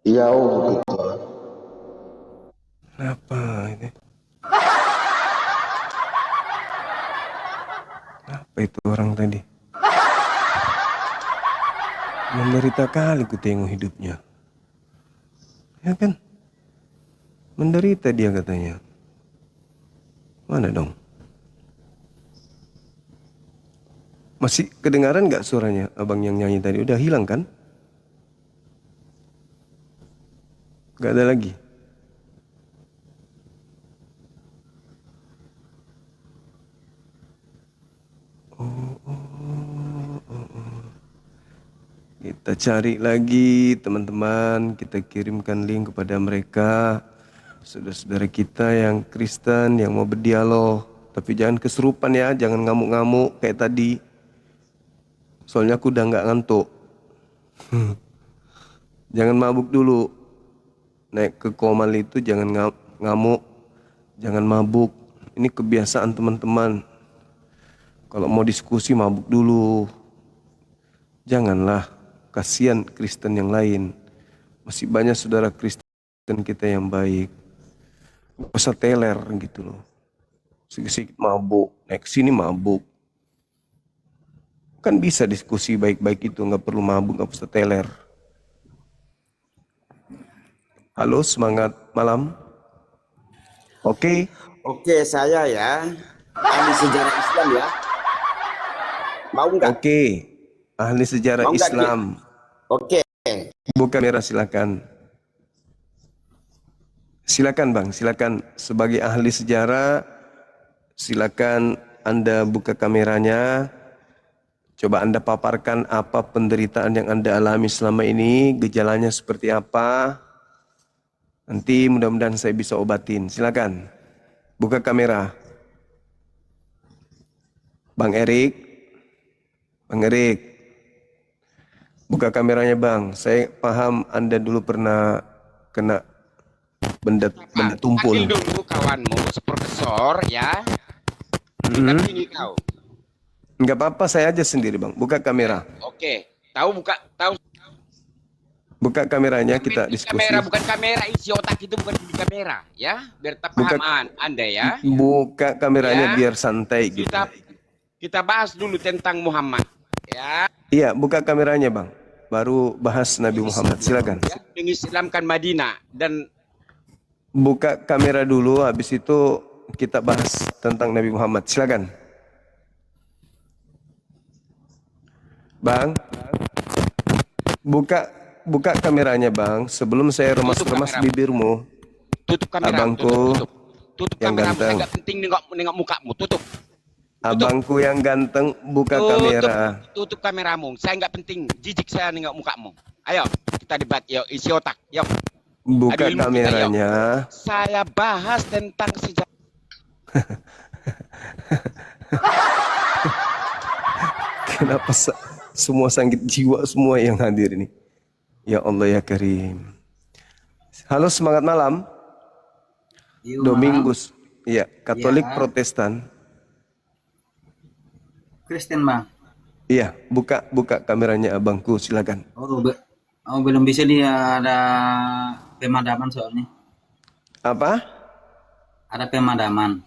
Ya begitu. Apa ini? Apa itu orang tadi? Menderita kali ku tengok hidupnya. Ya kan? Menderita dia katanya. Mana dong? Masih kedengaran nggak suaranya abang yang nyanyi tadi? Udah hilang kan? Nggak ada lagi. Kita cari lagi teman-teman, kita kirimkan link kepada mereka, saudara-saudara kita yang Kristen yang mau berdialog. Tapi jangan kesurupan ya, jangan ngamuk-ngamuk kayak tadi. Soalnya aku udah nggak ngantuk. Jangan mabuk dulu. Naik ke komal itu jangan ngamuk, jangan mabuk. Ini kebiasaan teman-teman. Kalau mau diskusi mabuk dulu. Janganlah, kasihan Kristen yang lain. Masih banyak saudara Kristen kita yang baik. Gak usah teler gitu loh. Sedikit mabuk, naik sini mabuk. Kan bisa diskusi baik-baik itu, nggak perlu mabuk, nggak usah teler. Halo, semangat malam. Oke. Oke, saya ya ahli sejarah Islam ya. Mau nggak? Oke, ahli sejarah Mau nggak, Islam. Oke. Buka kamera silakan. Silakan Bang, silakan sebagai ahli sejarah, silakan Anda buka kameranya. Coba Anda paparkan apa penderitaan yang Anda alami selama ini, gejalanya seperti apa. Nanti mudah-mudahan saya bisa obatin. Silakan. Buka kamera. Bang Erik. Bang Erik. Buka kameranya Bang. Saya paham Anda dulu pernah kena benda tumpul. Panggil dulu kawanmu, profesor ya. Bukan ini kau. Enggak apa-apa, saya aja sendiri Bang. Buka kamera. Oke, tahu Buka kameranya, kita diskusi. Kamera bukan kamera, isi otak itu bukan di kamera ya. Biar pahaman Anda ya. Buka kameranya Ya. biar santai gitu. Kita bahas dulu tentang Muhammad ya. Iya, buka kameranya Bang. Baru bahas Nabi Muhammad. Silakan. Ya, mengislamkan Madinah dan Buka kamera dulu, habis itu kita bahas tentang Nabi Muhammad. Silakan. Bang, buka kameranya Bang. Sebelum saya remas-remas bibirmu, tutup kamera. abangku Tutup yang kamera. Saya ganteng. nggak penting nengok mukamu. Tutup. Abangku yang ganteng, buka kamera. Tutup kameramu. Saya nggak penting. Jijik saya nengok mukamu. Ayo kita debat. Yuk isi otak. Yuk. Buka Adu ilmu kita, kameranya. yuk. Saya bahas tentang sejarah. Kenapa semua sakit jiwa semua yang hadir ini? Ya Allah ya Karim. Halo, semangat malam. Domingus. Iya, Katolik Iya. Protestan. Kristen Bang. Iya, buka kameranya abangku, silakan. Oh, belum bisa dia ada pemadaman soalnya. Apa? Ada pemadaman.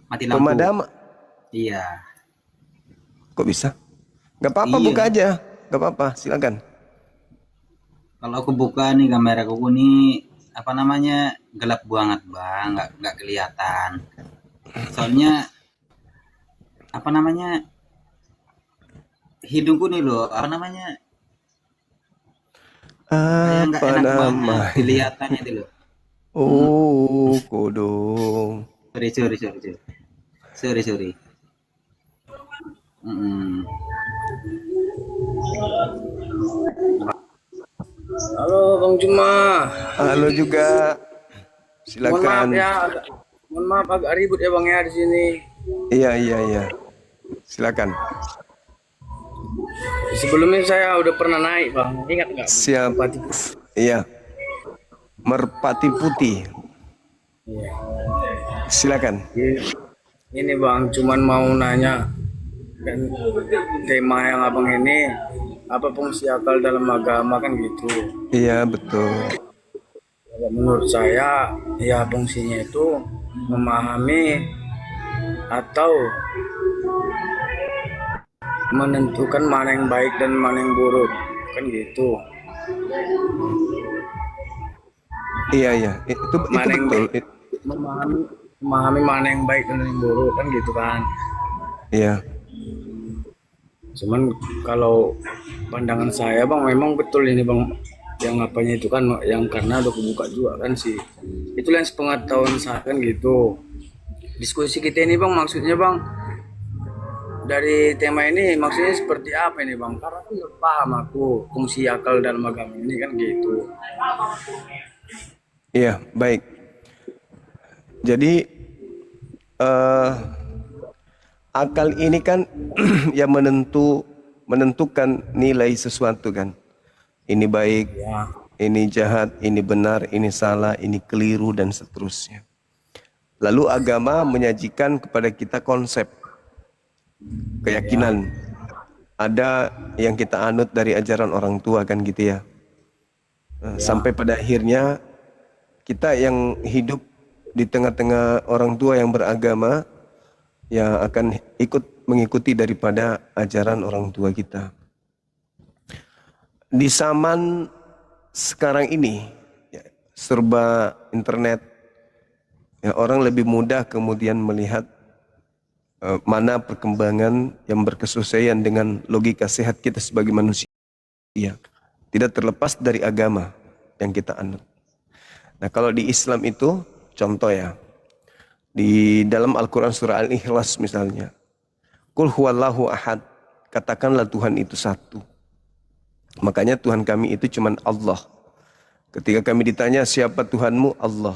Mati lampu. Pemadaman? Iya. Kok bisa? Gak apa-apa, Iya. buka aja. Gak apa-apa, silakan. Kalau aku buka nih kamera aku nih apa namanya gelap banget Bang, nggak kelihatan. Soalnya apa namanya hidungku nih loh, apa namanya kayak nggak Apa enak banget namanya? kelihatannya itu loh. Oh, kodong. Sorry. Halo Bang Juma. Halo juga. Silakan. Mohon maaf ya, mohon maaf agak ribut ya Bang ya di sini. Iya. Silakan. Sebelumnya saya udah pernah naik Bang, ingat nggak? Siap. Iya. Merpati Putih. Iya. Silakan. Ini Bang, cuman mau nanya dan tema yang Abang ini apa fungsi akal dalam agama kan gitu. Iya, betul. Kalau menurut saya ya fungsinya itu memahami atau menentukan mana yang baik dan mana yang buruk kan gitu. Iya. Itu Mana yang betul. memahami memahami mana yang baik dan yang buruk kan gitu kan. Iya. Cuman kalau pandangan saya bang, memang betul ini bang, yang apanya itu kan, yang karena udah kebuka juga kan sih. Itulah yang sepengetahuan saya kan gitu. Diskusi kita ini bang, maksudnya bang, dari tema ini maksudnya seperti apa ini bang? Karena aku nggak paham aku fungsi akal dalam agama ini kan gitu. Iya, baik. Jadi akal ini kan yang menentukan nilai sesuatu kan. Ini baik, ini jahat, ini benar, ini salah, ini keliru dan seterusnya. Lalu agama menyajikan kepada kita konsep, keyakinan. Ada yang kita anut dari ajaran orang tua kan gitu ya. Sampai pada akhirnya kita yang hidup di tengah-tengah orang tua yang beragama, yang akan ikut mengikuti daripada ajaran orang tua kita. Di zaman sekarang ini, ya, serba internet, ya, orang lebih mudah kemudian melihat mana perkembangan yang berkesesuaian dengan logika sehat kita sebagai manusia. Tidak terlepas dari agama yang kita anut. Nah, kalau di Islam itu, contoh ya, di dalam Al-Quran surah Al-Ikhlas misalnya, Qul huwallahu ahad, katakanlah Tuhan itu satu. Makanya Tuhan kami itu cuman Allah. Ketika kami ditanya siapa Tuhanmu, Allah.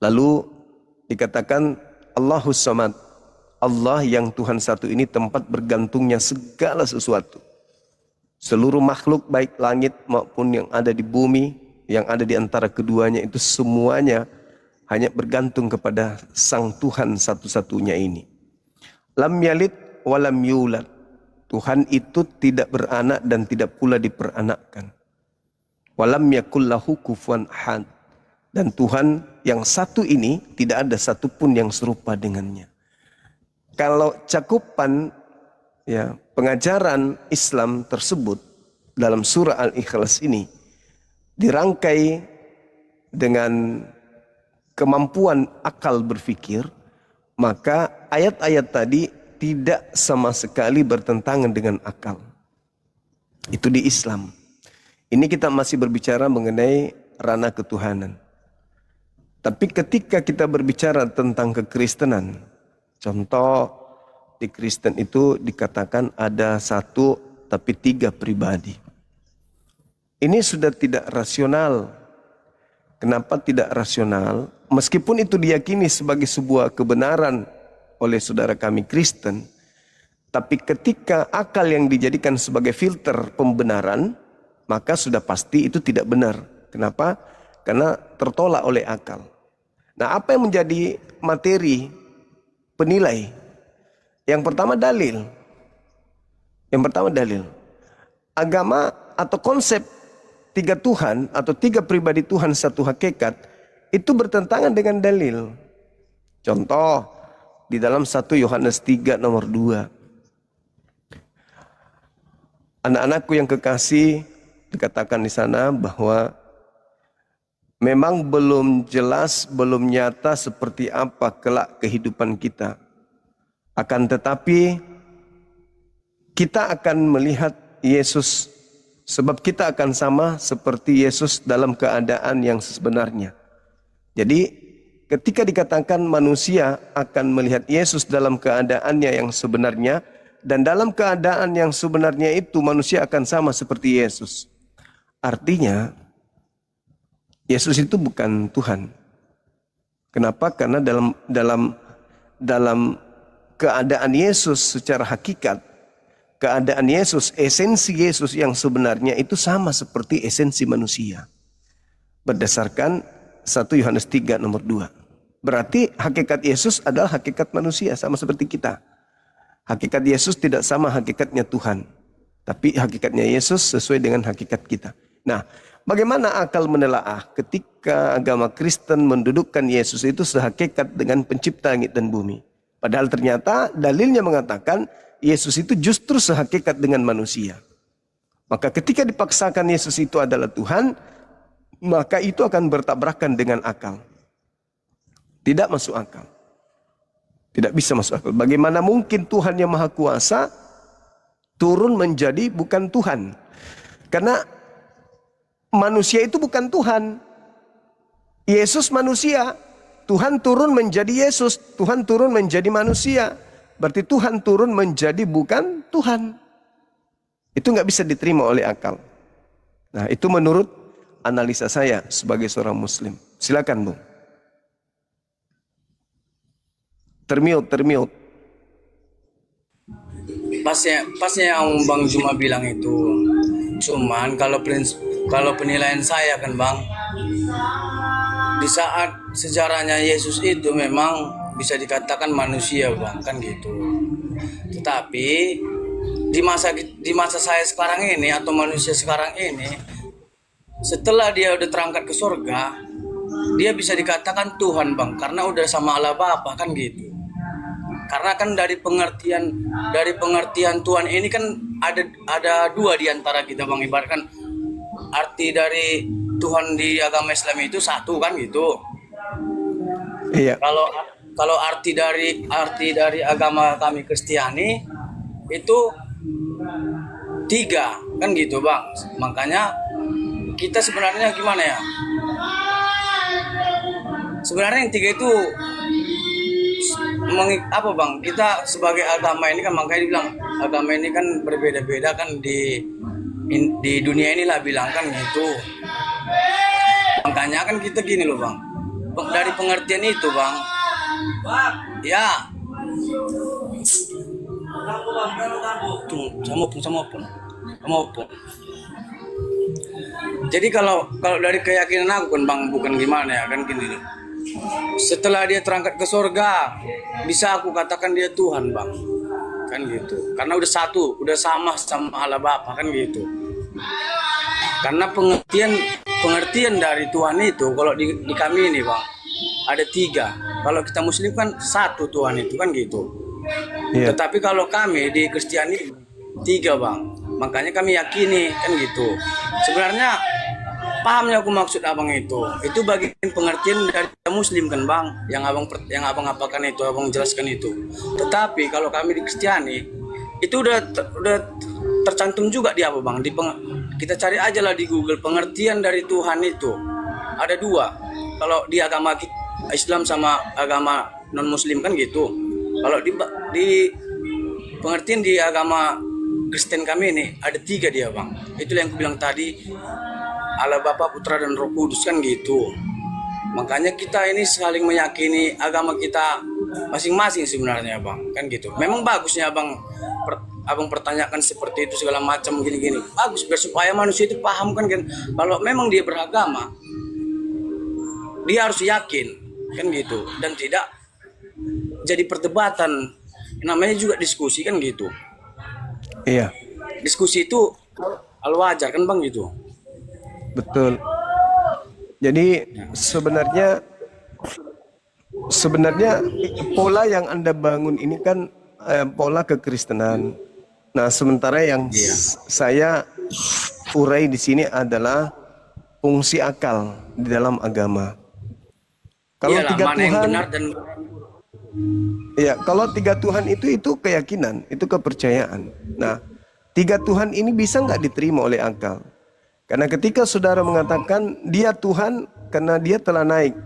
Lalu dikatakan Allahus Samad, Allah yang Tuhan satu ini tempat bergantungnya segala sesuatu. Seluruh makhluk baik langit maupun yang ada di bumi, yang ada di antara keduanya itu semuanya hanya bergantung kepada Sang Tuhan satu-satunya ini. Lam yalid walam yulad. Tuhan itu tidak beranak dan tidak pula diperanakkan. Walam yakul lahu kufuwan ahad. Dan Tuhan yang satu ini tidak ada satupun yang serupa dengannya. Kalau cakupan ya pengajaran Islam tersebut dalam surah Al-Ikhlas ini dirangkai dengan kemampuan akal berpikir, maka ayat-ayat tadi tidak sama sekali bertentangan dengan akal. Itu di Islam. Ini kita masih berbicara mengenai ranah ketuhanan. Tapi ketika kita berbicara tentang kekristenan, contoh di Kristen itu dikatakan ada satu tapi tiga pribadi. Ini sudah tidak rasional. Kenapa tidak rasional? Meskipun itu diyakini sebagai sebuah kebenaran oleh saudara kami Kristen, tapi ketika akal yang dijadikan sebagai filter pembenaran, maka sudah pasti itu tidak benar. Kenapa? Karena tertolak oleh akal. Nah, apa yang menjadi materi penilai? Yang pertama dalil. Yang pertama dalil. Agama atau konsep tiga Tuhan atau tiga pribadi Tuhan satu hakikat itu bertentangan dengan dalil. Contoh di dalam 1 Yohanes 3 nomor 2. Anak-anakku yang kekasih, dikatakan di sana bahwa memang belum jelas, belum nyata seperti apa kelak kehidupan kita. Akan tetapi kita akan melihat Yesus, sebab kita akan sama seperti Yesus dalam keadaan yang sebenarnya. Jadi ketika dikatakan manusia akan melihat Yesus dalam keadaannya yang sebenarnya, dan dalam keadaan yang sebenarnya itu manusia akan sama seperti Yesus. Artinya Yesus itu bukan Tuhan. Kenapa? Karena dalam keadaan Yesus secara hakikat, keadaan Yesus, esensi Yesus yang sebenarnya itu sama seperti esensi manusia. Berdasarkan 1 Yohanes 3 nomor 2. Berarti hakikat Yesus adalah hakikat manusia, sama seperti kita. Hakikat Yesus tidak sama hakikatnya Tuhan. Tapi hakikatnya Yesus sesuai dengan hakikat kita. Nah, bagaimana akal menelaah ketika agama Kristen mendudukkan Yesus itu sehakikat dengan pencipta langit dan bumi? Padahal ternyata dalilnya mengatakan Yesus itu justru sehakikat dengan manusia. Maka ketika dipaksakan Yesus itu adalah Tuhan, maka itu akan bertabrakan dengan akal. Tidak masuk akal. Tidak bisa masuk akal. Bagaimana mungkin Tuhan yang Maha Kuasa turun menjadi bukan Tuhan? Karena manusia itu bukan Tuhan. Yesus manusia. Tuhan turun menjadi Yesus. Tuhan turun menjadi manusia. Berarti Tuhan turun menjadi bukan Tuhan. Itu nggak bisa diterima oleh akal. Nah, itu menurut analisa saya sebagai seorang Muslim. Silakan, Bung. Termute. Pasnya yang Bang Juma bilang itu. Cuman kalau penilaian saya kan Bang, di saat sejarahnya Yesus itu memang bisa dikatakan manusia Bang, kan gitu. Tetapi di masa saya sekarang ini atau manusia sekarang ini, setelah dia udah terangkat ke surga, dia bisa dikatakan Tuhan Bang, karena udah sama Allah Bapa, kan gitu. Karena kan dari pengertian Tuhan ini kan ada dua di antara kita Bang, ibaratkan arti dari Tuhan di agama Islam itu satu, kan gitu. Iya. Kalau arti dari agama kami Kristiani itu 3, kan gitu Bang. Makanya kita sebenarnya gimana ya? Sebenarnya yang 3 itu apa Bang? Kita sebagai agama ini kan, makanya dibilang agama ini kan berbeda-beda kan di dunia inilah bilang kan gitu. Makanya kan kita gini loh Bang. Dari pengertian itu Bang. Ya. Sama apa? Jadi kalau dari keyakinan aku kan Bang, bukan gimana ya kan gini loh. Setelah dia terangkat ke surga, bisa aku katakan dia Tuhan Bang, kan gitu. Karena udah satu, udah sama Allah Bapa, kan gitu. Karena pengertian dari Tuhan itu kalau di kami ini Bang ada 3. Kalau kita Muslim kan 1 Tuhan itu, kan gitu. Yeah. Tetapi kalau kami di Kristiani 3 Bang, makanya kami yakini kan gitu. Sebenarnya pahamnya aku maksud abang itu bagian pengertian dari Muslim kan Bang, yang abang apakan itu, abang jelaskan itu. Tetapi kalau kami di Kristiani itu udah tercantum juga di apa Bang, kita cari aja lah di Google pengertian dari Tuhan itu ada 2. Kalau di agama Islam sama agama non Muslim kan gitu. Kalau di pengertian di agama Kristen kami ini ada 3 dia Bang. Itulah yang aku bilang tadi, Allah Bapa, Putra dan Roh Kudus, kan gitu. Makanya kita ini saling meyakini agama kita masing-masing sebenarnya Bang, kan gitu. Memang bagusnya abang pertanyakan seperti itu segala macam gini-gini. Bagus biar supaya manusia itu paham kan. Kalau memang dia beragama, dia harus yakin kan gitu, dan tidak jadi perdebatan. Namanya juga diskusi kan gitu. Iya. Diskusi itu hal wajar kan Bang gitu. Betul. Jadi sebenarnya pola yang Anda bangun ini kan pola kekristenan. Nah, sementara yang saya urai di sini adalah fungsi akal di dalam agama. Kalau iyalah, 3 Tuhan, ya, kalau 3 Tuhan itu keyakinan, itu kepercayaan. Nah, 3 Tuhan ini bisa nggak diterima oleh akal? Karena ketika saudara mengatakan dia Tuhan karena dia telah naik,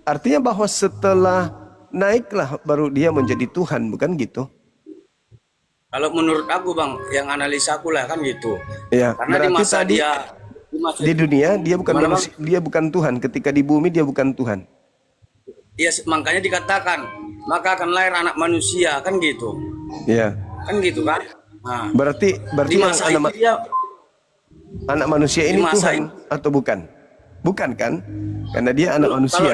artinya bahwa setelah naiklah baru dia menjadi Tuhan, bukan gitu? Kalau menurut aku Bang, yang analisa aku lah kan gitu. Ya, karena di masa tadi, di dunia dia bukan manusia, dia bukan Tuhan. Ketika di bumi dia bukan Tuhan. Iya, makanya dikatakan maka akan lahir anak manusia, kan gitu. Iya. Kan gitu kan? Nah, berarti anak manusia ini Tuhan atau bukan? Bukan kan? Karena dia anak manusia.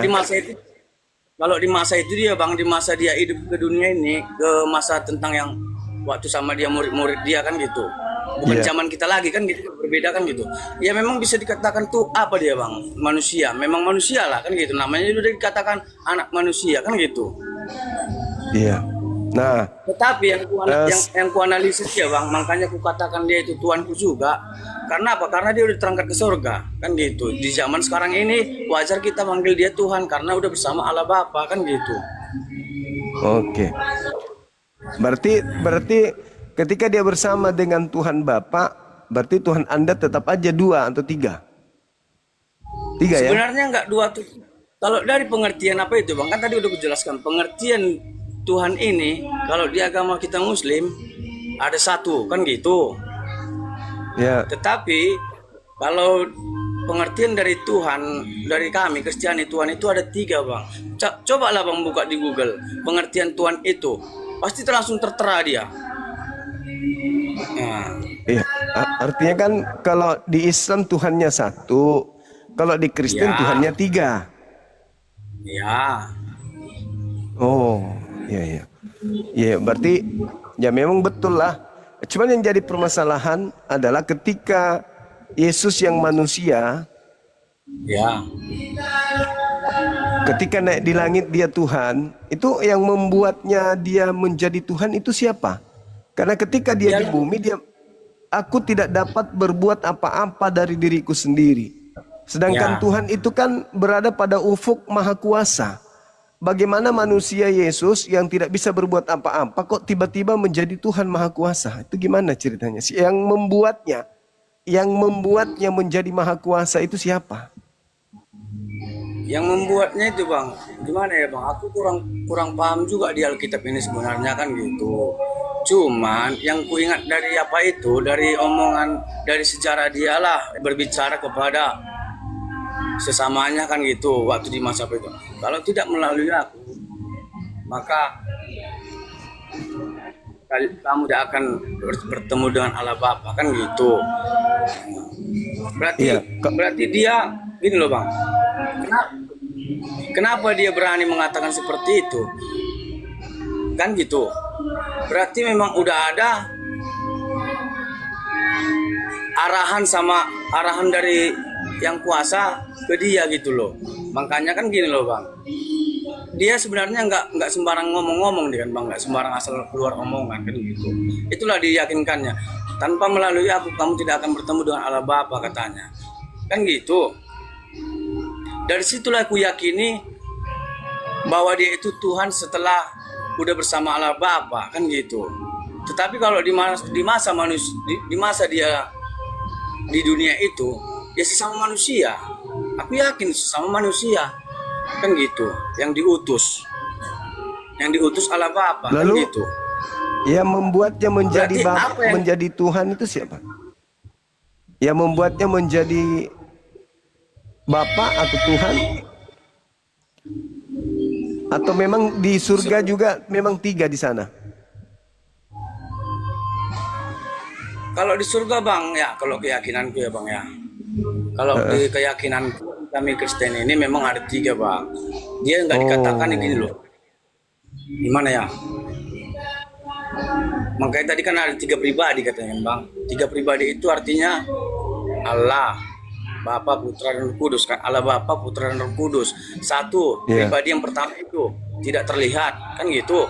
Kalau di masa itu dia Bang, di masa dia hidup ke dunia ini, ke masa tentang yang waktu sama dia murid-murid dia kan gitu. Bukan zaman kita lagi kan gitu, berbeda kan gitu. Ya memang bisa dikatakan tuh apa dia Bang? Manusia, memang manusia lah kan gitu. Namanya udah dikatakan anak manusia kan gitu. Iya. Nah, Tetapi yang kuanalisis ya bang, makanya kukatakan dia itu Tuanku juga. Karena apa? Karena dia udah terangkat ke surga, kan gitu. Di zaman sekarang ini wajar kita manggil dia Tuhan karena udah bersama Allah Bapa, kan gitu. oke. Berarti ketika dia bersama dengan Tuhan Bapa, berarti Tuhan Anda tetap aja 2 atau 3? 3 ya? Sebenarnya enggak 2 tuh. Kalau dari pengertian apa itu bang? Kan tadi udah kujelaskan pengertian Tuhan ini. Kalau di agama kita Muslim ada 1, kan gitu. Ya. Tetapi kalau pengertian dari Tuhan, dari kami Kristiani, Tuhan itu ada 3 bang. Cobalah bang buka di Google pengertian Tuhan itu, pasti langsung tertera dia. Nah. Iya, artinya kan kalau di Islam Tuhannya 1, kalau di Kristen Ya. Tuhannya 3. Ya. Oh, iya. Iya, berarti ya memang betul lah. Cuman yang jadi permasalahan adalah ketika Yesus yang manusia, Ya. ketika naik di langit dia Tuhan, itu yang membuatnya dia menjadi Tuhan itu siapa? Karena ketika dia di bumi aku tidak dapat berbuat apa-apa dari diriku sendiri. Sedangkan Ya. Tuhan itu kan berada pada ufuk maha kuasa. Bagaimana manusia Yesus yang tidak bisa berbuat apa-apa kok tiba-tiba menjadi Tuhan maha kuasa? Itu gimana ceritanya? Yang membuatnya menjadi maha kuasa itu siapa? Yang membuatnya itu bang, gimana ya bang? Aku kurang paham juga di Alkitab ini sebenarnya, kan gitu. Cuman yang kuingat dari apa itu, dari omongan, dari sejarah dialah berbicara kepada sesamanya, kan gitu. Waktu di masa itu, kalau tidak melalui aku, maka kamu tidak akan bertemu dengan Allah Bapa, kan gitu. Berarti dia gini loh bang. Kenapa dia berani mengatakan seperti itu? Kan gitu. Berarti memang udah ada arahan dari yang kuasa ke dia gitu loh. Makanya kan gini loh bang. Dia sebenarnya nggak sembarang ngomong-ngomong dia kan bang, nggak sembarang asal keluar omongan, kan gitu. Itulah diyakinkannya. Tanpa melalui aku kamu tidak akan bertemu dengan Allah Bapa, katanya. Kan gitu. Dari situlah aku yakini bahwa dia itu Tuhan setelah udah bersama Allah Bapa, kan gitu. Tetapi kalau di masa dia di dunia itu, ya sesama manusia. Aku yakin sesama manusia, kan gitu. Yang diutus Allah Bapa, kan Lalu, gitu. Yang membuatnya menjadi Berarti menjadi Tuhan itu siapa? Yang membuatnya menjadi Bapa atau Tuhan? Atau memang di surga juga memang 3 di sana? Kalau di surga bang, ya kalau keyakinanku ya bang ya. Kalau di keyakinan kami Kristen ini memang ada 3 bang. Dia nggak dikatakan gini loh. Gimana ya? Makanya tadi kan ada 3 pribadi katanya bang. 3 pribadi itu artinya Allah, Bapa, Putra, dan Roh Kudus kan. Allah, Bapa, Putra, dan Roh Kudus. Satu, pribadi yang pertama itu tidak terlihat, kan gitu.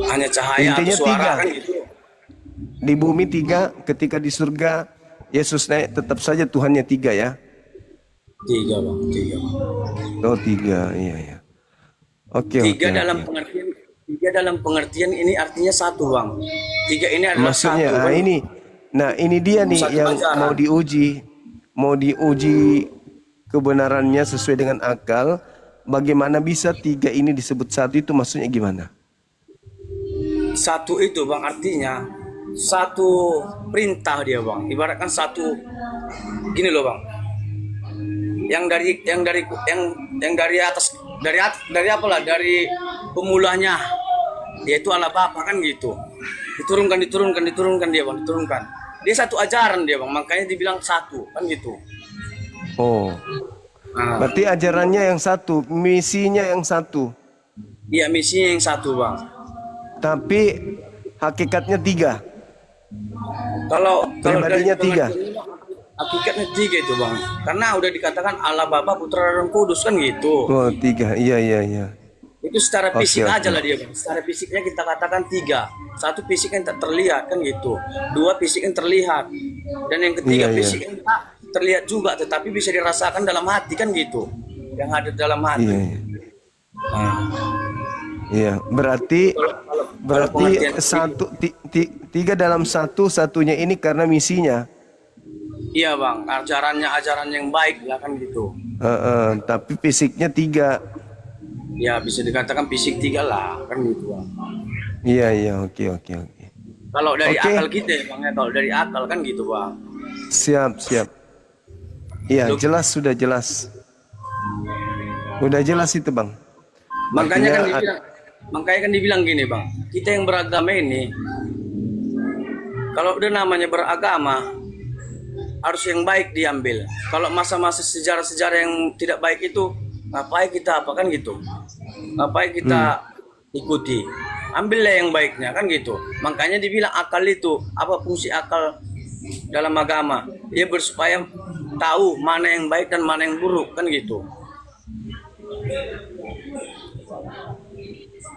Hanya cahaya atau suara, kan gitu. Di bumi 3, ketika di surga Yesus naik tetap saja Tuhannya 3 ya? 3 bang, 3 bang. Oh 3, iya. Oke. 3 dalam pengertian, 3 dalam pengertian ini artinya 1 bang. 3 ini adalah maksudnya, 1. ini dia nih yang ajaran. mau diuji kebenarannya sesuai dengan akal. Bagaimana bisa 3 ini disebut 1 itu maksudnya gimana? 1 itu bang artinya 1 perintah dia bang. Ibaratkan 1 gini loh bang. Yang dari atas dari apalah dari pemulanya dia itu Allah Bapa, kan gitu. Diturunkan dia bang, diturunkan. Dia 1 ajaran dia bang, makanya dibilang 1, kan gitu. Oh. Berarti ajarannya yang 1, misinya yang 1. Iya, misinya yang 1 bang. Tapi hakikatnya 3. Kalau pribadinya 3. Hakikatnya 3 itu bang. Karena udah dikatakan Allah Bapa, Putra, dan Roh Kudus, kan gitu. Oh 3, iya. Itu secara Oke, fisik oke. aja lah dia, Bang. Secara fisiknya kita katakan 3. 1 fisik yang tak terlihat kan gitu. 2 fisik yang terlihat. Dan yang ketiga Iya, iya. fisik yang tak terlihat juga tetapi bisa dirasakan dalam hati kan gitu. Yang ada dalam hati. Iya, iya. Nah, Iya, berarti pengertian- tiga dalam satunya ini karena misinya. iya Bang, ajaran yang baik lah kan gitu. Tapi fisiknya 3. Ya bisa dikatakan fisik 3 lah kan gitu Bang. Iya, iya, oke. Kalau dari Oke. akal kita ya Bang ya, kalau dari akal kan gitu Bang. Siap. Iya, jelas, sudah jelas. Udah jelas itu, Bang. Makanya Artinya, kan dibilang gini Bang, kita yang beragama ini kalau udah namanya beragama harus yang baik diambil. Kalau masa-masa sejarah-sejarah yang tidak baik itu ngapain kita apa kan gitu. Ngapain kita ikuti. Ambillah yang baiknya kan gitu. Makanya dibilang akal itu, apa fungsi akal dalam agama? Ya supaya tahu mana yang baik dan mana yang buruk kan gitu.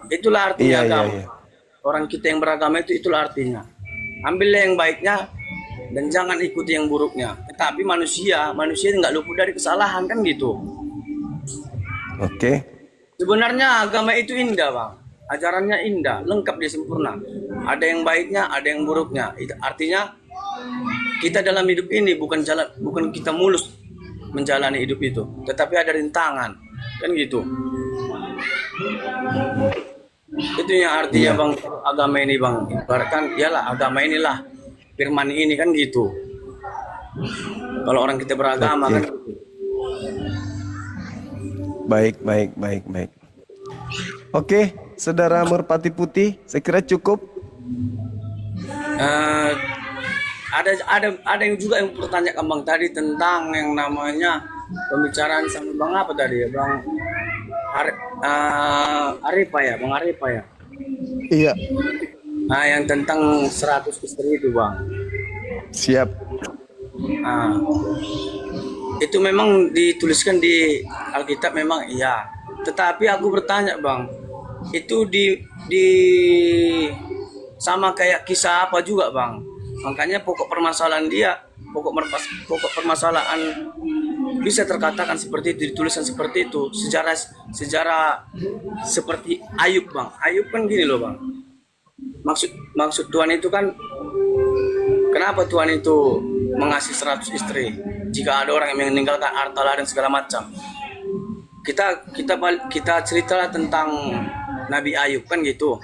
Itulah artinya Iya, agama. iya. Orang kita yang beragama itu itulah artinya. Ambillah yang baiknya dan jangan ikuti yang buruknya. Tetapi manusia nggak luput dari kesalahan kan gitu. Oke. Sebenarnya agama itu indah Bang. Ajarannya indah, lengkap dia sempurna. Ada yang baiknya, ada yang buruknya. Itu artinya kita dalam hidup ini bukan kita mulus menjalani hidup itu, tetapi ada rintangan kan gitu. Itu yang artinya Bang agama ini Bang. Ibaratkan iyalah agama inilah firman ini kan gitu. Kalau orang kita beragama kan gitu. Baik. Oke, Saudara Merpati Putih, saya kira cukup. Ada yang juga yang bertanya Bang tadi tentang yang namanya pembicaraan sama Bang apa tadi ya Bang Arifa ya Bang Arifa ya. Iya. Nah yang tentang 100 istri itu Bang. Siap. Nah, itu memang dituliskan di Alkitab memang iya. Tetapi aku bertanya Bang, itu di sama kayak kisah apa juga Bang. Makanya pokok permasalahan bisa terkatakan seperti itu, dituliskan seperti itu. Sejarah seperti Ayub Bang. Ayub kan gini loh Bang. Maksud Tuhan itu kan kenapa Tuhan itu mengasihi 100 istri jika ada orang yang meninggalkan harta dan segala macam. Kita ceritalah tentang Nabi Ayub kan gitu.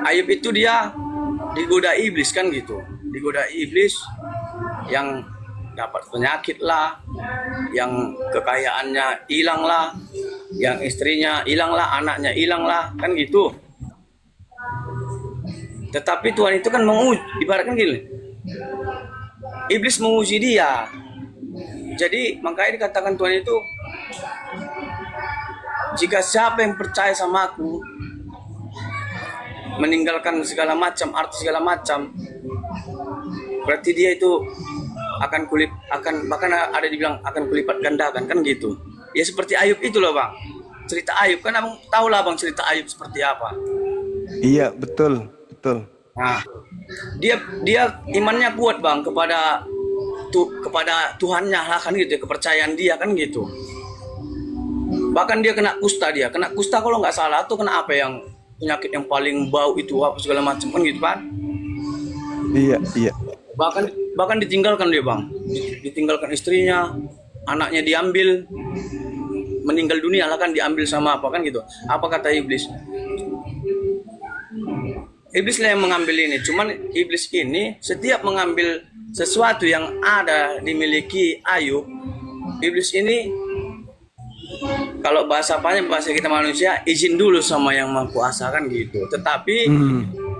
Ayub itu dia digoda iblis kan gitu. Digoda iblis yang dapat penyakit lah, yang kekayaannya hilang lah, yang istrinya hilang lah, anaknya hilang lah kan gitu. Tetapi Tuhan itu kan menguji, ibaratkan gini. Iblis menguji dia. Jadi makanya dikatakan Tuhan itu, jika siapa yang percaya sama aku, meninggalkan segala macam, arti segala macam, berarti dia itu bahkan ada dibilang akan kulipat gandakan kan gitu. Ya seperti Ayub itu loh Bang. Cerita Ayub kan Abang tahu lah Bang cerita Ayub seperti apa. Iya, betul. Nah, dia imannya kuat Bang kepada Tuhannya lah kan gitu ya, kepercayaan dia kan gitu. Bahkan dia kena kusta kalau nggak salah tuh kena apa yang penyakit yang paling bau itu apa segala macam kan gitu kan. Iya. Bahkan ditinggalkan dia Bang, ditinggalkan istrinya, anaknya diambil, meninggal dunia lah kan diambil sama apa kan gitu. Apa kata iblis? Iblis lah yang mengambil ini. Cuman iblis ini setiap mengambil sesuatu yang ada dimiliki Ayub, iblis ini kalau bahasa kita manusia izin dulu sama yang Maha Kuasa kan gitu. Tetapi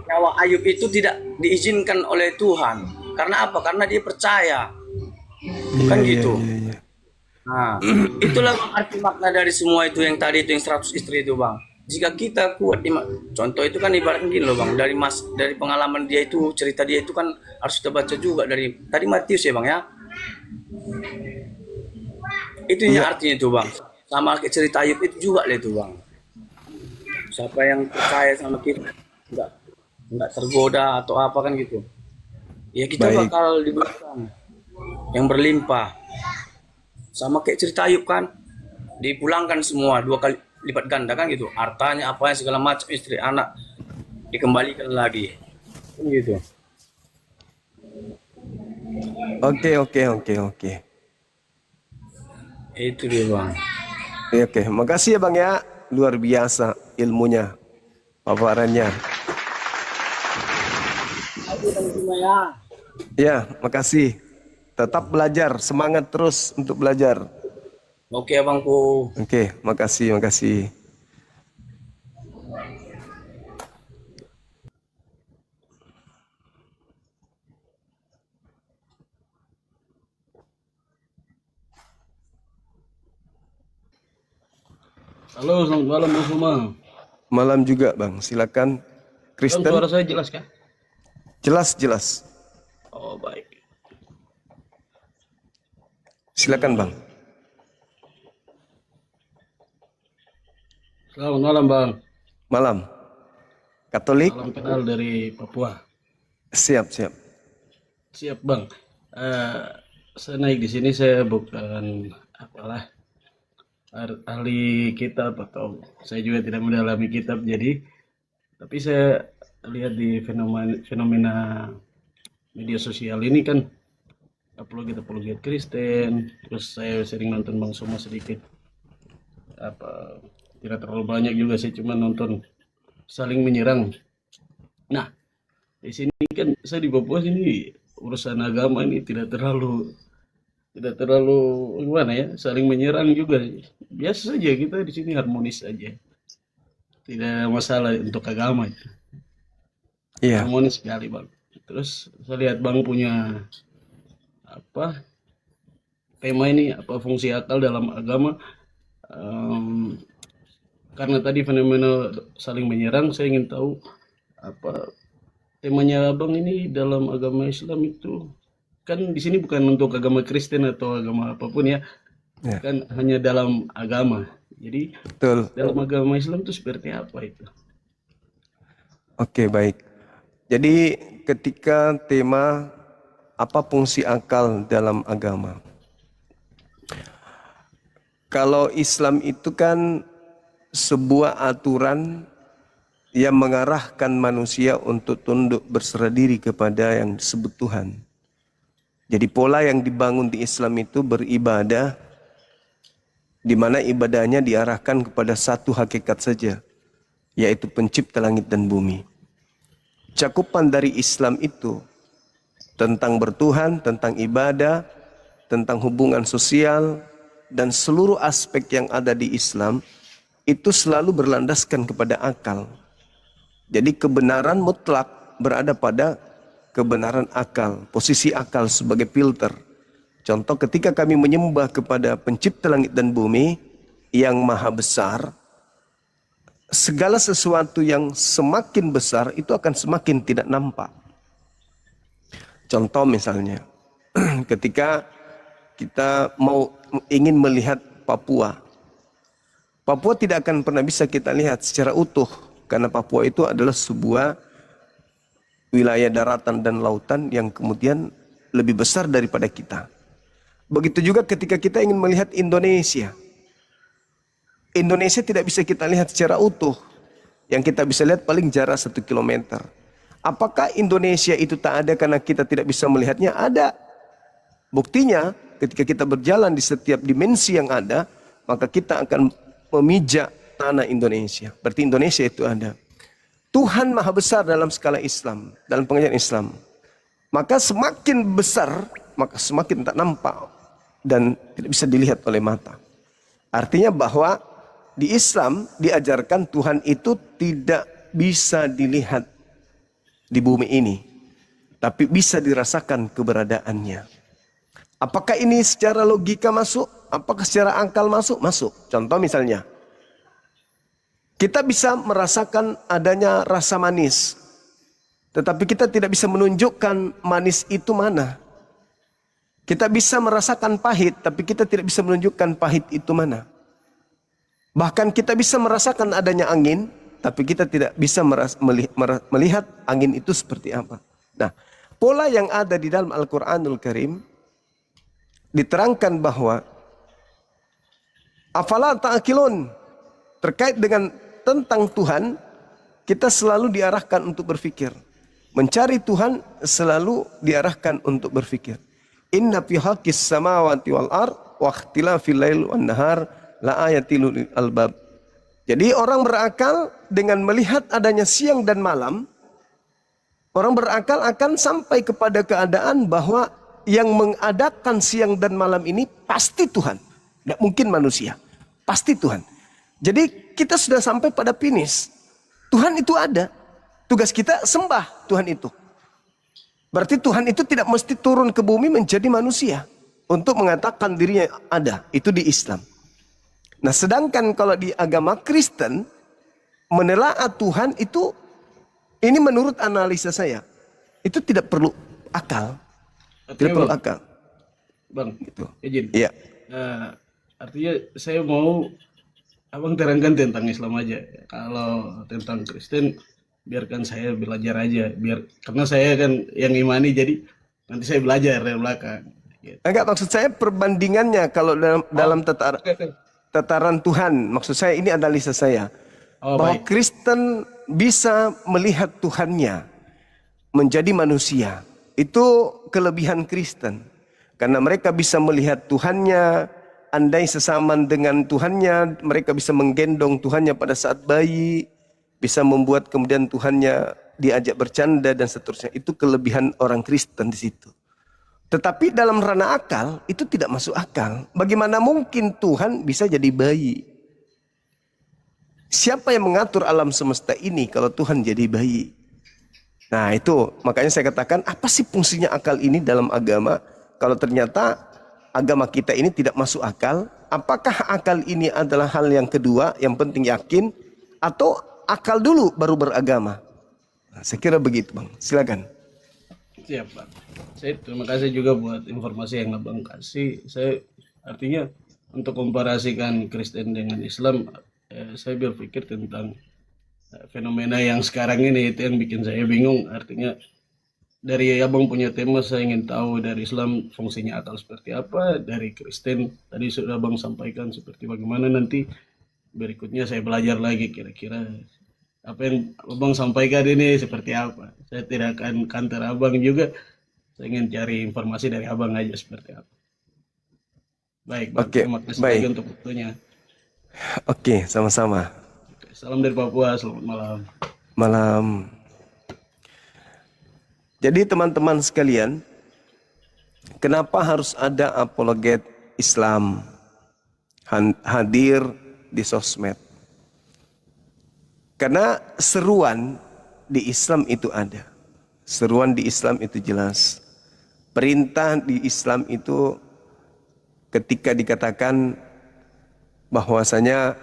nyawa Ayub itu tidak diizinkan oleh Tuhan. Karena apa? Karena dia percaya. Kan gitu. Iya. Nah, itulah arti makna dari semua itu yang tadi itu yang 100 istri itu Bang. Jika kita kuat contoh itu kan ibaratnya gini loh Bang, dari pengalaman dia itu, cerita dia itu kan harus kita baca juga dari tadi Matius ya Bang ya. Itu artinya itu Bang. sama kayak cerita Ayub itu juga lah itu bang. Siapa yang percaya sama kita nggak tergoda atau apa kan gitu. Ya kita Baik. bakal diberikan yang berlimpah. Sama kayak cerita Ayub kan, dipulangkan semua 2 kali lipat ganda kan gitu. Hartanya apa segala macam, istri anak dikembalikan lagi. Kan gitu. Oke. Itu dia bang. Oke, makasih ya Bang ya. Luar biasa ilmunya, paparannya. Ya, makasih. Tetap belajar, semangat terus untuk belajar. Oke abangku. Oke, makasih. Halo, selamat malam Bang Suma. Malam juga Bang, silakan. Kristen. Bang, suara saya jelas kah? Jelas. Oh baik. Silakan Bang. Selamat malam Bang. Malam. Katolik. Salam kenal dari Papua. Siap. Siap Bang. Saya naik di sini, saya bukan apalah ahli kitab atau saya juga tidak mendalami kitab, jadi tapi saya lihat di fenomena media sosial ini kan apologet Kristen, terus saya sering nonton Bang Suma sedikit, tidak terlalu banyak juga, saya cuma nonton saling menyerang. Nah di sini kan saya di Papua sini urusan agama ini tidak terlalu gimana ya, saling menyerang juga, biasa saja, kita di sini harmonis saja, tidak ada masalah untuk agama itu. Iya. Harmonis sekali Bang. Terus saya lihat Bang punya tema ini, fungsi akal dalam agama. Karena tadi fenomena saling menyerang, saya ingin tahu temanya Bang ini dalam agama Islam itu. Kan di sini bukan untuk agama Kristen atau agama apapun ya, kan hanya dalam agama. Jadi betul. Dalam agama Islam itu seperti apa itu? Oke, baik. Jadi ketika tema apa fungsi akal dalam agama, kalau Islam itu kan sebuah aturan yang mengarahkan manusia untuk tunduk berserah diri kepada yang disebut Tuhan. Jadi pola yang dibangun di Islam itu beribadah, di mana ibadahnya diarahkan kepada satu hakikat saja, yaitu pencipta langit dan bumi. Cakupan dari Islam itu tentang bertuhan, tentang ibadah, tentang hubungan sosial, dan seluruh aspek yang ada di Islam itu selalu berlandaskan kepada akal. Jadi kebenaran mutlak berada pada kebenaran akal, posisi akal sebagai filter. Contoh, ketika kami menyembah kepada pencipta langit dan bumi yang maha besar, segala sesuatu yang semakin besar itu akan semakin tidak nampak. Contoh misalnya, ketika kita ingin melihat Papua, Papua tidak akan pernah bisa kita lihat secara utuh, karena Papua itu adalah sebuah wilayah daratan dan lautan yang kemudian lebih besar daripada kita. Begitu juga ketika kita ingin melihat Indonesia. Indonesia tidak bisa kita lihat secara utuh. Yang kita bisa lihat paling jarak 1 kilometer. Apakah Indonesia itu tak ada karena kita tidak bisa melihatnya? Ada. Buktinya ketika kita berjalan di setiap dimensi yang ada, maka kita akan memijak tanah Indonesia. Berarti Indonesia itu ada. Tuhan maha besar dalam skala Islam, dalam pengajaran Islam. Maka semakin besar, maka semakin tak nampak dan tidak bisa dilihat oleh mata. Artinya bahwa di Islam diajarkan Tuhan itu tidak bisa dilihat di bumi ini, tapi bisa dirasakan keberadaannya. Apakah ini secara logika masuk? Apakah secara akal masuk? Masuk. Contoh misalnya, kita bisa merasakan adanya rasa manis, tetapi kita tidak bisa menunjukkan manis itu mana. Kita bisa merasakan pahit, tapi kita tidak bisa menunjukkan pahit itu mana. Bahkan kita bisa merasakan adanya angin, tapi kita tidak bisa melihat angin itu seperti apa. Nah, pola yang ada di dalam Al-Quranul Karim diterangkan bahwa afala ta'qilun, terkait dengan tentang Tuhan, kita selalu diarahkan untuk berpikir. Mencari Tuhan selalu diarahkan untuk berpikir. Inna fi haqqis samawati wal ard wa ikhtilafil lail wan nahar la ayatil lil albab. Jadi orang berakal dengan melihat adanya siang dan malam, orang berakal akan sampai kepada keadaan bahwa yang mengadakan siang dan malam ini pasti Tuhan. Tidak mungkin manusia. Pasti Tuhan. Jadi kita sudah sampai pada finish. Tuhan itu ada. Tugas kita sembah Tuhan itu. Berarti Tuhan itu tidak mesti turun ke bumi menjadi manusia untuk mengatakan dirinya ada. Itu di Islam. Nah, sedangkan kalau di agama Kristen, menelaah Tuhan itu, ini menurut analisa saya, itu tidak perlu akal. Tidak perlu akal. Bang, gitu. izin. Iya. Artinya saya mau abang terangkan tentang Islam aja. Kalau tentang Kristen, biarkan saya belajar aja. Karena saya kan yang imani, jadi nanti saya belajar dari belakang. Gitu. Enggak, maksud saya perbandingannya kalau dalam tataran Tuhan. Maksud saya ini analisa saya. Bahwa baik. Kristen bisa melihat Tuhannya menjadi manusia. Itu kelebihan Kristen. Karena mereka bisa melihat Tuhannya, andai sesamaan dengan Tuhannya, mereka bisa menggendong Tuhannya pada saat bayi, bisa membuat kemudian Tuhannya diajak bercanda dan seterusnya. Itu kelebihan orang Kristen di situ. Tetapi dalam ranah akal itu tidak masuk akal. Bagaimana mungkin Tuhan bisa jadi bayi? Siapa yang mengatur alam semesta ini kalau Tuhan jadi bayi? Nah, itu makanya saya katakan, apa sih fungsinya akal ini dalam agama? Kalau ternyata agama kita ini tidak masuk akal, apakah akal ini adalah hal yang kedua, yang penting yakin, atau akal dulu baru beragama? Nah, saya kira begitu, Bang. Silakan. Siap, Bang. Saya terima kasih juga buat informasi yang Abang kasih. Saya artinya untuk komparasikan Kristen dengan Islam, saya berpikir tentang fenomena yang sekarang ini, itu yang bikin saya bingung. Artinya dari Abang punya tema, saya ingin tahu dari Islam fungsinya akal seperti apa, dari Kristen tadi sudah Abang sampaikan seperti bagaimana. Nanti berikutnya saya belajar lagi kira-kira apa yang Abang sampaikan ini seperti apa. Saya tidak akan kantor Abang juga, saya ingin cari informasi dari Abang aja seperti apa. Baik, Bang. Terima kasih lagi untuk waktunya. Oke, sama-sama. Salam dari Papua, selamat malam. Malam. Jadi teman-teman sekalian, kenapa harus ada apologet Islam hadir di sosmed? Karena seruan di Islam itu ada. Seruan di Islam itu jelas. Perintah di Islam itu ketika dikatakan bahwasanya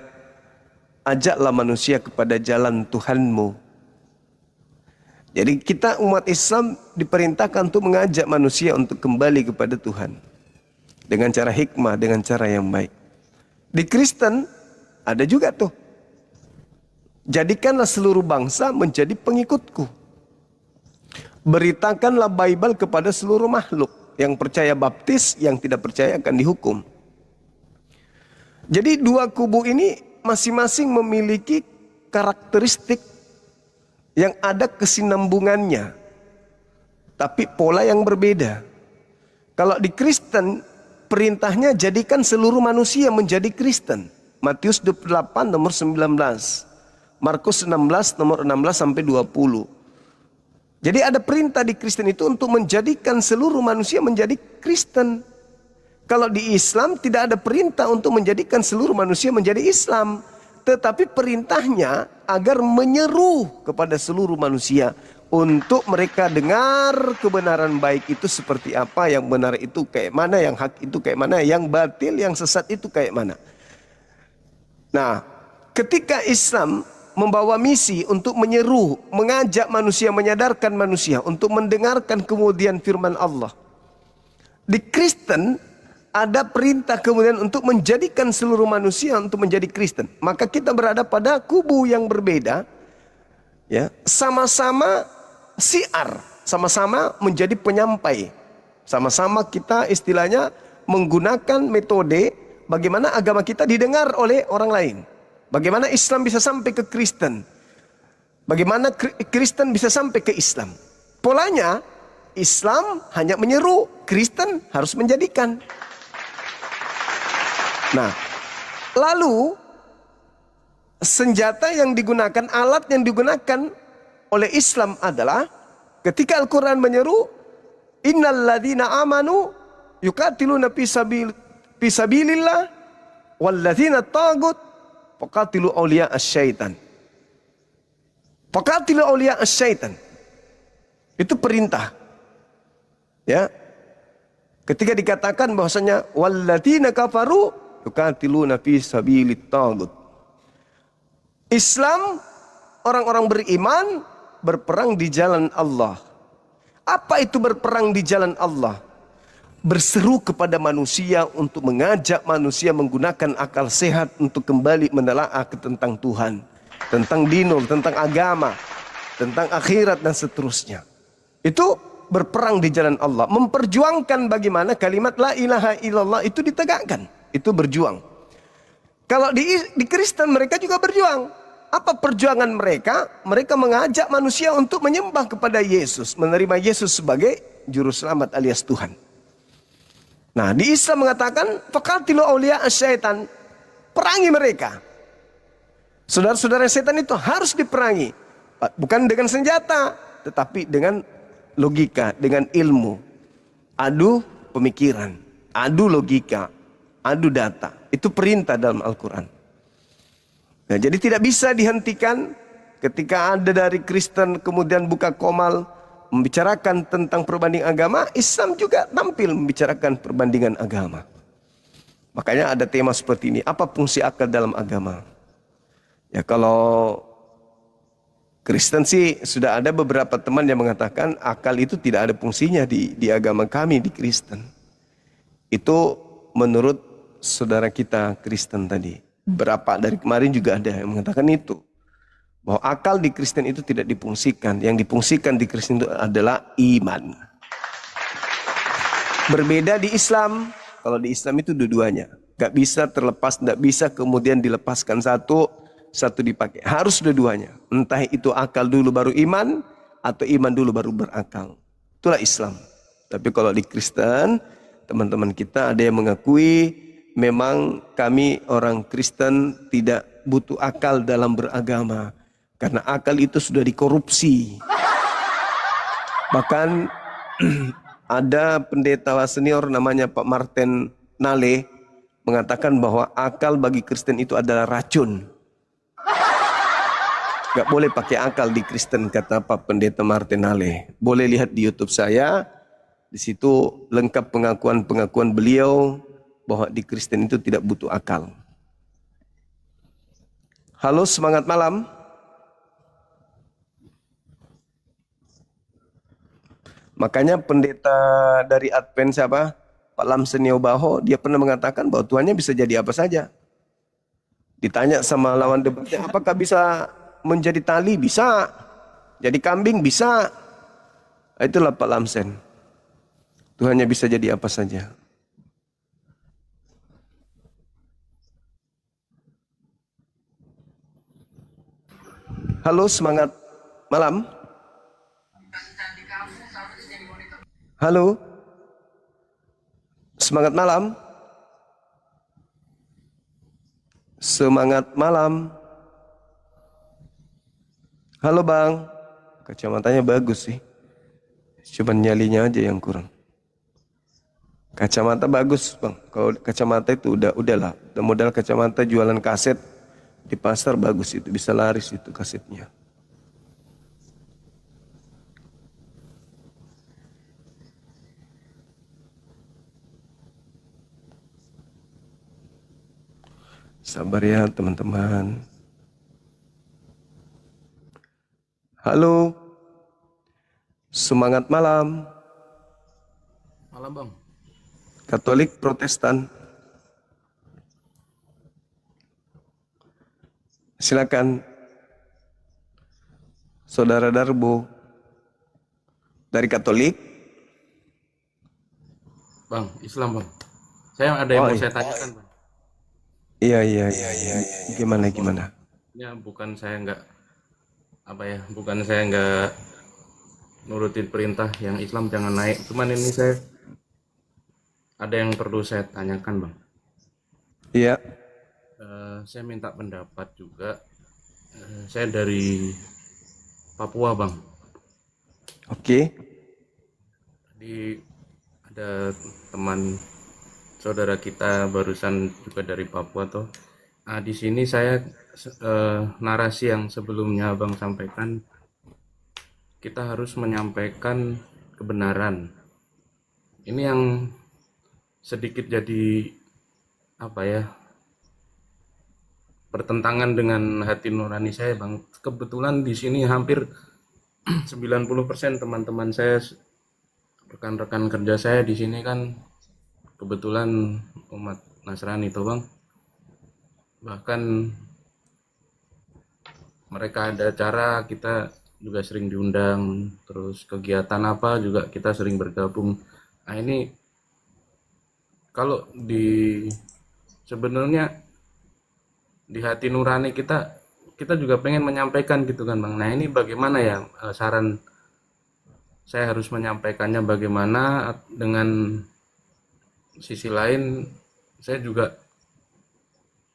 ajaklah manusia kepada jalan Tuhanmu. Jadi kita umat Islam diperintahkan untuk mengajak manusia untuk kembali kepada Tuhan. Dengan cara hikmah, dengan cara yang baik. Di Kristen ada juga tuh. Jadikanlah seluruh bangsa menjadi pengikutku. Beritakanlah Bible kepada seluruh makhluk. Yang percaya baptis, yang tidak percaya akan dihukum. Jadi dua kubu ini masing-masing memiliki karakteristik yang ada kesinambungannya, tapi pola yang berbeda. Kalau di Kristen, perintahnya jadikan seluruh manusia menjadi Kristen. Matius 28 nomor 19, Markus 16 nomor 16 sampai 20. Jadi ada perintah di Kristen itu untuk menjadikan seluruh manusia menjadi Kristen. Kalau di Islam tidak ada perintah untuk menjadikan seluruh manusia menjadi Islam. Tetapi perintahnya agar menyeru kepada seluruh manusia. Untuk mereka dengar kebenaran baik itu seperti apa. Yang benar itu kayak mana. Yang hak itu kayak mana. Yang batil, yang sesat itu kayak mana. Nah, ketika Islam membawa misi untuk menyeru, mengajak manusia, menyadarkan manusia. Untuk mendengarkan kemudian firman Allah. Di Kristen ada perintah kemudian untuk menjadikan seluruh manusia untuk menjadi Kristen. Maka kita berada pada kubu yang berbeda, ya, sama-sama siar, sama-sama menjadi penyampai, sama-sama kita istilahnya menggunakan metode bagaimana agama kita didengar oleh orang lain, bagaimana Islam bisa sampai ke Kristen, bagaimana Kristen bisa sampai ke Islam. Polanya Islam hanya menyeru, Kristen harus menjadikan. Nah, lalu senjata yang digunakan, alat yang digunakan oleh Islam adalah ketika Al-Quran menyeru, innal ladzina amanu yuqatiluna fi sabilillah wal ladzina tagut faqatilu awliya asyaitan. Faqatilu awliya asyaitan. Itu perintah. Ya. Ketika dikatakan bahwasanya wal ladzina kafaru yuqatiluna fi sabilit tagut. Islam, orang-orang beriman berperang di jalan Allah. Apa itu berperang di jalan Allah? Berseru kepada manusia untuk mengajak manusia menggunakan akal sehat untuk kembali menelaah tentang Tuhan, tentang dinul, tentang agama, tentang akhirat dan seterusnya. Itu berperang di jalan Allah, memperjuangkan bagaimana kalimat la ilaha illallah itu ditegakkan. Itu berjuang. Kalau di Kristen mereka juga berjuang. Apa perjuangan mereka? Mereka mengajak manusia untuk menyembah kepada Yesus, menerima Yesus sebagai juru selamat alias Tuhan. Nah, di Islam mengatakan faqatilu awliya asyaitan, perangi mereka. Saudara-saudara setan itu harus diperangi, bukan dengan senjata, tetapi dengan logika, dengan ilmu. Adu pemikiran, adu logika, adu data. Itu perintah dalam Al-Quran. Nah, jadi tidak bisa dihentikan ketika ada dari Kristen kemudian buka komal membicarakan tentang perbanding agama. Islam juga tampil membicarakan perbandingan agama. Makanya ada tema seperti ini. Apa fungsi akal dalam agama? Ya, kalau Kristen sih sudah ada beberapa teman yang mengatakan akal itu tidak ada fungsinya di agama kami di Kristen. Itu menurut saudara kita Kristen tadi. Berapa dari kemarin juga ada yang mengatakan itu. Bahwa akal di Kristen itu tidak difungsikan. Yang difungsikan di Kristen itu adalah iman. Berbeda di Islam. Kalau di Islam itu dua-duanya. Gak bisa terlepas, gak bisa kemudian dilepaskan satu dipakai. Harus dua-duanya. Entah itu akal dulu baru iman, atau iman dulu baru berakal. Itulah Islam. Tapi kalau di Kristen, teman-teman kita ada yang mengakui memang kami orang Kristen tidak butuh akal dalam beragama. Karena akal itu sudah dikorupsi. Bahkan ada pendeta senior namanya Pak Martin Nale mengatakan bahwa akal bagi Kristen itu adalah racun. Gak boleh pakai akal di Kristen, kata Pak Pendeta Martin Nale. Boleh lihat di YouTube saya. Di situ lengkap pengakuan-pengakuan beliau bahwa di Kristen itu tidak butuh akal. Halo, semangat malam. Makanya pendeta dari Advent siapa? Pak Lamsenio Baho, dia pernah mengatakan bahwa Tuhannya bisa jadi apa saja. Ditanya sama lawan debatnya, apakah bisa menjadi tali? Bisa. Jadi kambing? Bisa. Itulah Pak Lamsen. Tuhannya bisa jadi apa saja. Halo, semangat malam. Halo. Semangat malam. Semangat malam. Halo Bang. Kacamatanya bagus sih. Cuman nyalinya aja yang kurang. Kacamata bagus Bang. Kalau kacamata itu udahlah. Modal kacamata jualan kaset di pasar bagus itu, bisa laris itu kasetnya. Sabar ya teman-teman. Halo. Semangat malam. Malam Bang. Katolik, Protestan. Silakan. Saudara Darbo dari Katolik. Bang, Islam bang. Saya ada yang mau saya tanyakan bang. Iya. Gimana? Ya bukan saya nggak bukan saya nggak nurutin perintah yang Islam jangan naik. Cuman ini saya ada yang perlu saya tanyakan bang. Iya. Saya minta pendapat juga. Saya dari Papua bang. Oke. Di ada teman saudara kita barusan juga dari Papua tuh. Di sini saya narasi yang sebelumnya Abang sampaikan, kita harus menyampaikan kebenaran. Ini yang sedikit jadi pertentangan dengan hati nurani saya bang. Kebetulan di sini hampir 90% teman-teman saya, rekan-rekan kerja saya di sini kan kebetulan umat Nasrani tuh bang. Bahkan mereka ada acara kita juga sering diundang, terus kegiatan apa juga kita sering bergabung. Nah ini kalau sebenarnya di hati nurani kita juga pengen menyampaikan gitu kan bang. Nah ini bagaimana ya saran saya harus menyampaikannya bagaimana? Dengan sisi lain saya juga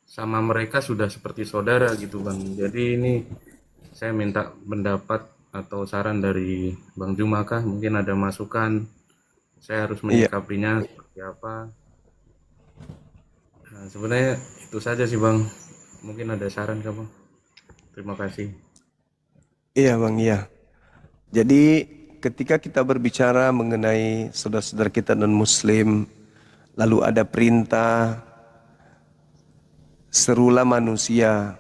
sama mereka sudah seperti saudara gitu bang. Jadi ini saya minta pendapat atau saran dari Bang Jumakah, mungkin ada masukan saya harus menyikapinya seperti apa. Nah, sebenarnya itu saja sih bang. Mungkin ada saran kah bang? Terima kasih. Iya bang, iya. Jadi ketika kita berbicara mengenai saudara-saudara kita non-muslim, lalu ada perintah, serulah manusia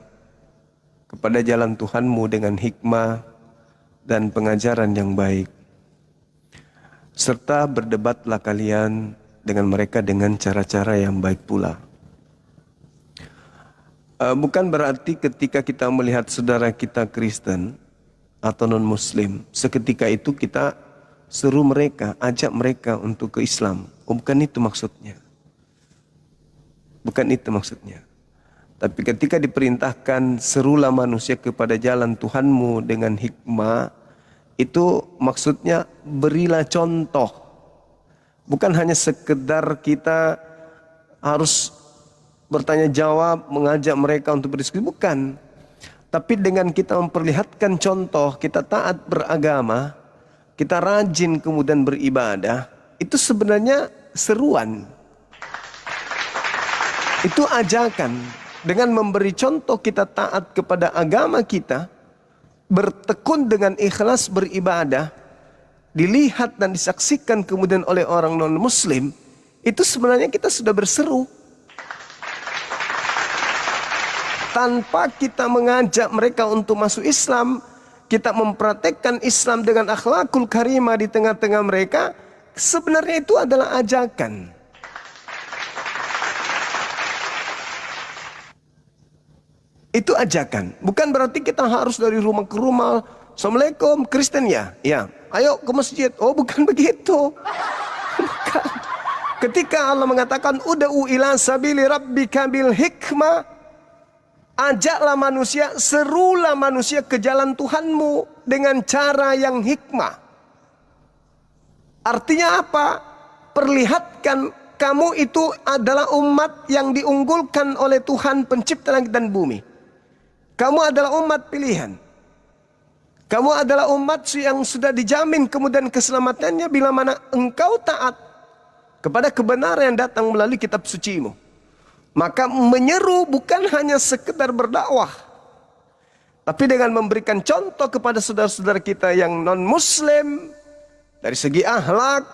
kepada jalan Tuhanmu dengan hikmah dan pengajaran yang baik. Serta berdebatlah kalian dengan mereka dengan cara-cara yang baik pula. Bukan berarti ketika kita melihat saudara kita Kristen atau non-muslim, seketika itu kita seru mereka, ajak mereka untuk ke Islam. Bukan itu maksudnya. Bukan itu maksudnya. Tapi ketika diperintahkan serulah manusia kepada jalan Tuhanmu dengan hikmah, itu maksudnya berilah contoh. Bukan hanya sekedar kita harus bertanya jawab, mengajak mereka untuk berdiskusi, bukan. Tapi dengan kita memperlihatkan contoh, kita taat beragama, kita rajin kemudian beribadah, itu sebenarnya seruan. Itu ajakan. Dengan memberi contoh kita taat kepada agama kita, bertekun dengan ikhlas beribadah, dilihat dan disaksikan kemudian oleh orang non-muslim, itu sebenarnya kita sudah berseru. Tanpa kita mengajak mereka untuk masuk Islam, kita mempraktekkan Islam dengan akhlakul karimah di tengah-tengah mereka, sebenarnya itu adalah ajakan. Itu ajakan. Bukan berarti kita harus dari rumah ke rumah. Assalamualaikum, Kristen ya? Ya. Ayo ke masjid. Oh, bukan begitu. Bukan. Ketika Allah mengatakan ud'u ila sabili rabbika bil hikmah, ajaklah manusia, serulah manusia ke jalan Tuhanmu dengan cara yang hikmah. Artinya apa? Perlihatkan kamu itu adalah umat yang diunggulkan oleh Tuhan pencipta langit dan bumi. Kamu adalah umat pilihan. Kamu adalah umat yang sudah dijamin kemudian keselamatannya bila mana engkau taat kepada kebenaran yang datang melalui kitab sucimu. Maka menyeru bukan hanya sekedar berdakwah, tapi dengan memberikan contoh kepada saudara-saudara kita yang non-muslim, dari segi akhlak,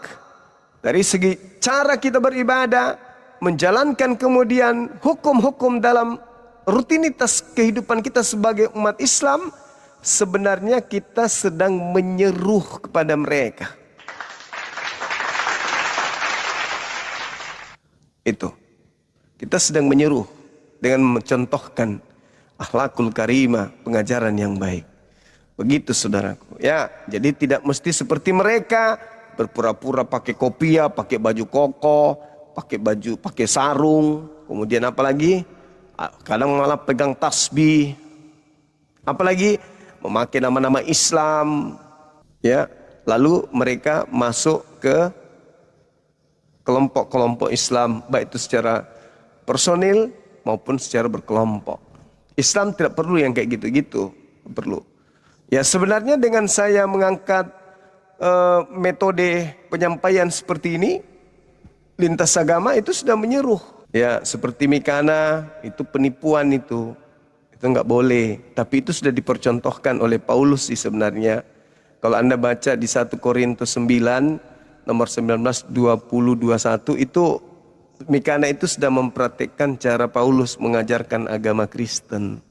dari segi cara kita beribadah, menjalankan kemudian hukum-hukum dalam rutinitas kehidupan kita sebagai umat Islam, sebenarnya kita sedang menyeru kepada mereka. Itu. Kita sedang menyeru dengan mencontohkan akhlakul karimah, pengajaran yang baik. Begitu saudaraku. Ya, jadi tidak mesti seperti mereka berpura-pura pakai kopiah, pakai baju koko, pakai sarung, kemudian apalagi kadang malah pegang tasbih, apalagi memakai nama-nama Islam, ya. Lalu mereka masuk ke kelompok-kelompok Islam, baik itu secara personil maupun secara berkelompok. Islam tidak perlu yang kayak gitu-gitu, perlu. Ya sebenarnya dengan saya mengangkat metode penyampaian seperti ini, lintas agama itu sudah menyeru. Ya seperti Mikana, itu penipuan itu nggak boleh. Tapi itu sudah dipercontohkan oleh Paulus sih sebenarnya. Kalau Anda baca di 1 Korintus 9, nomor 19, 20, 21, itu Mikana itu sudah mempraktikkan cara Paulus mengajarkan agama Kristen.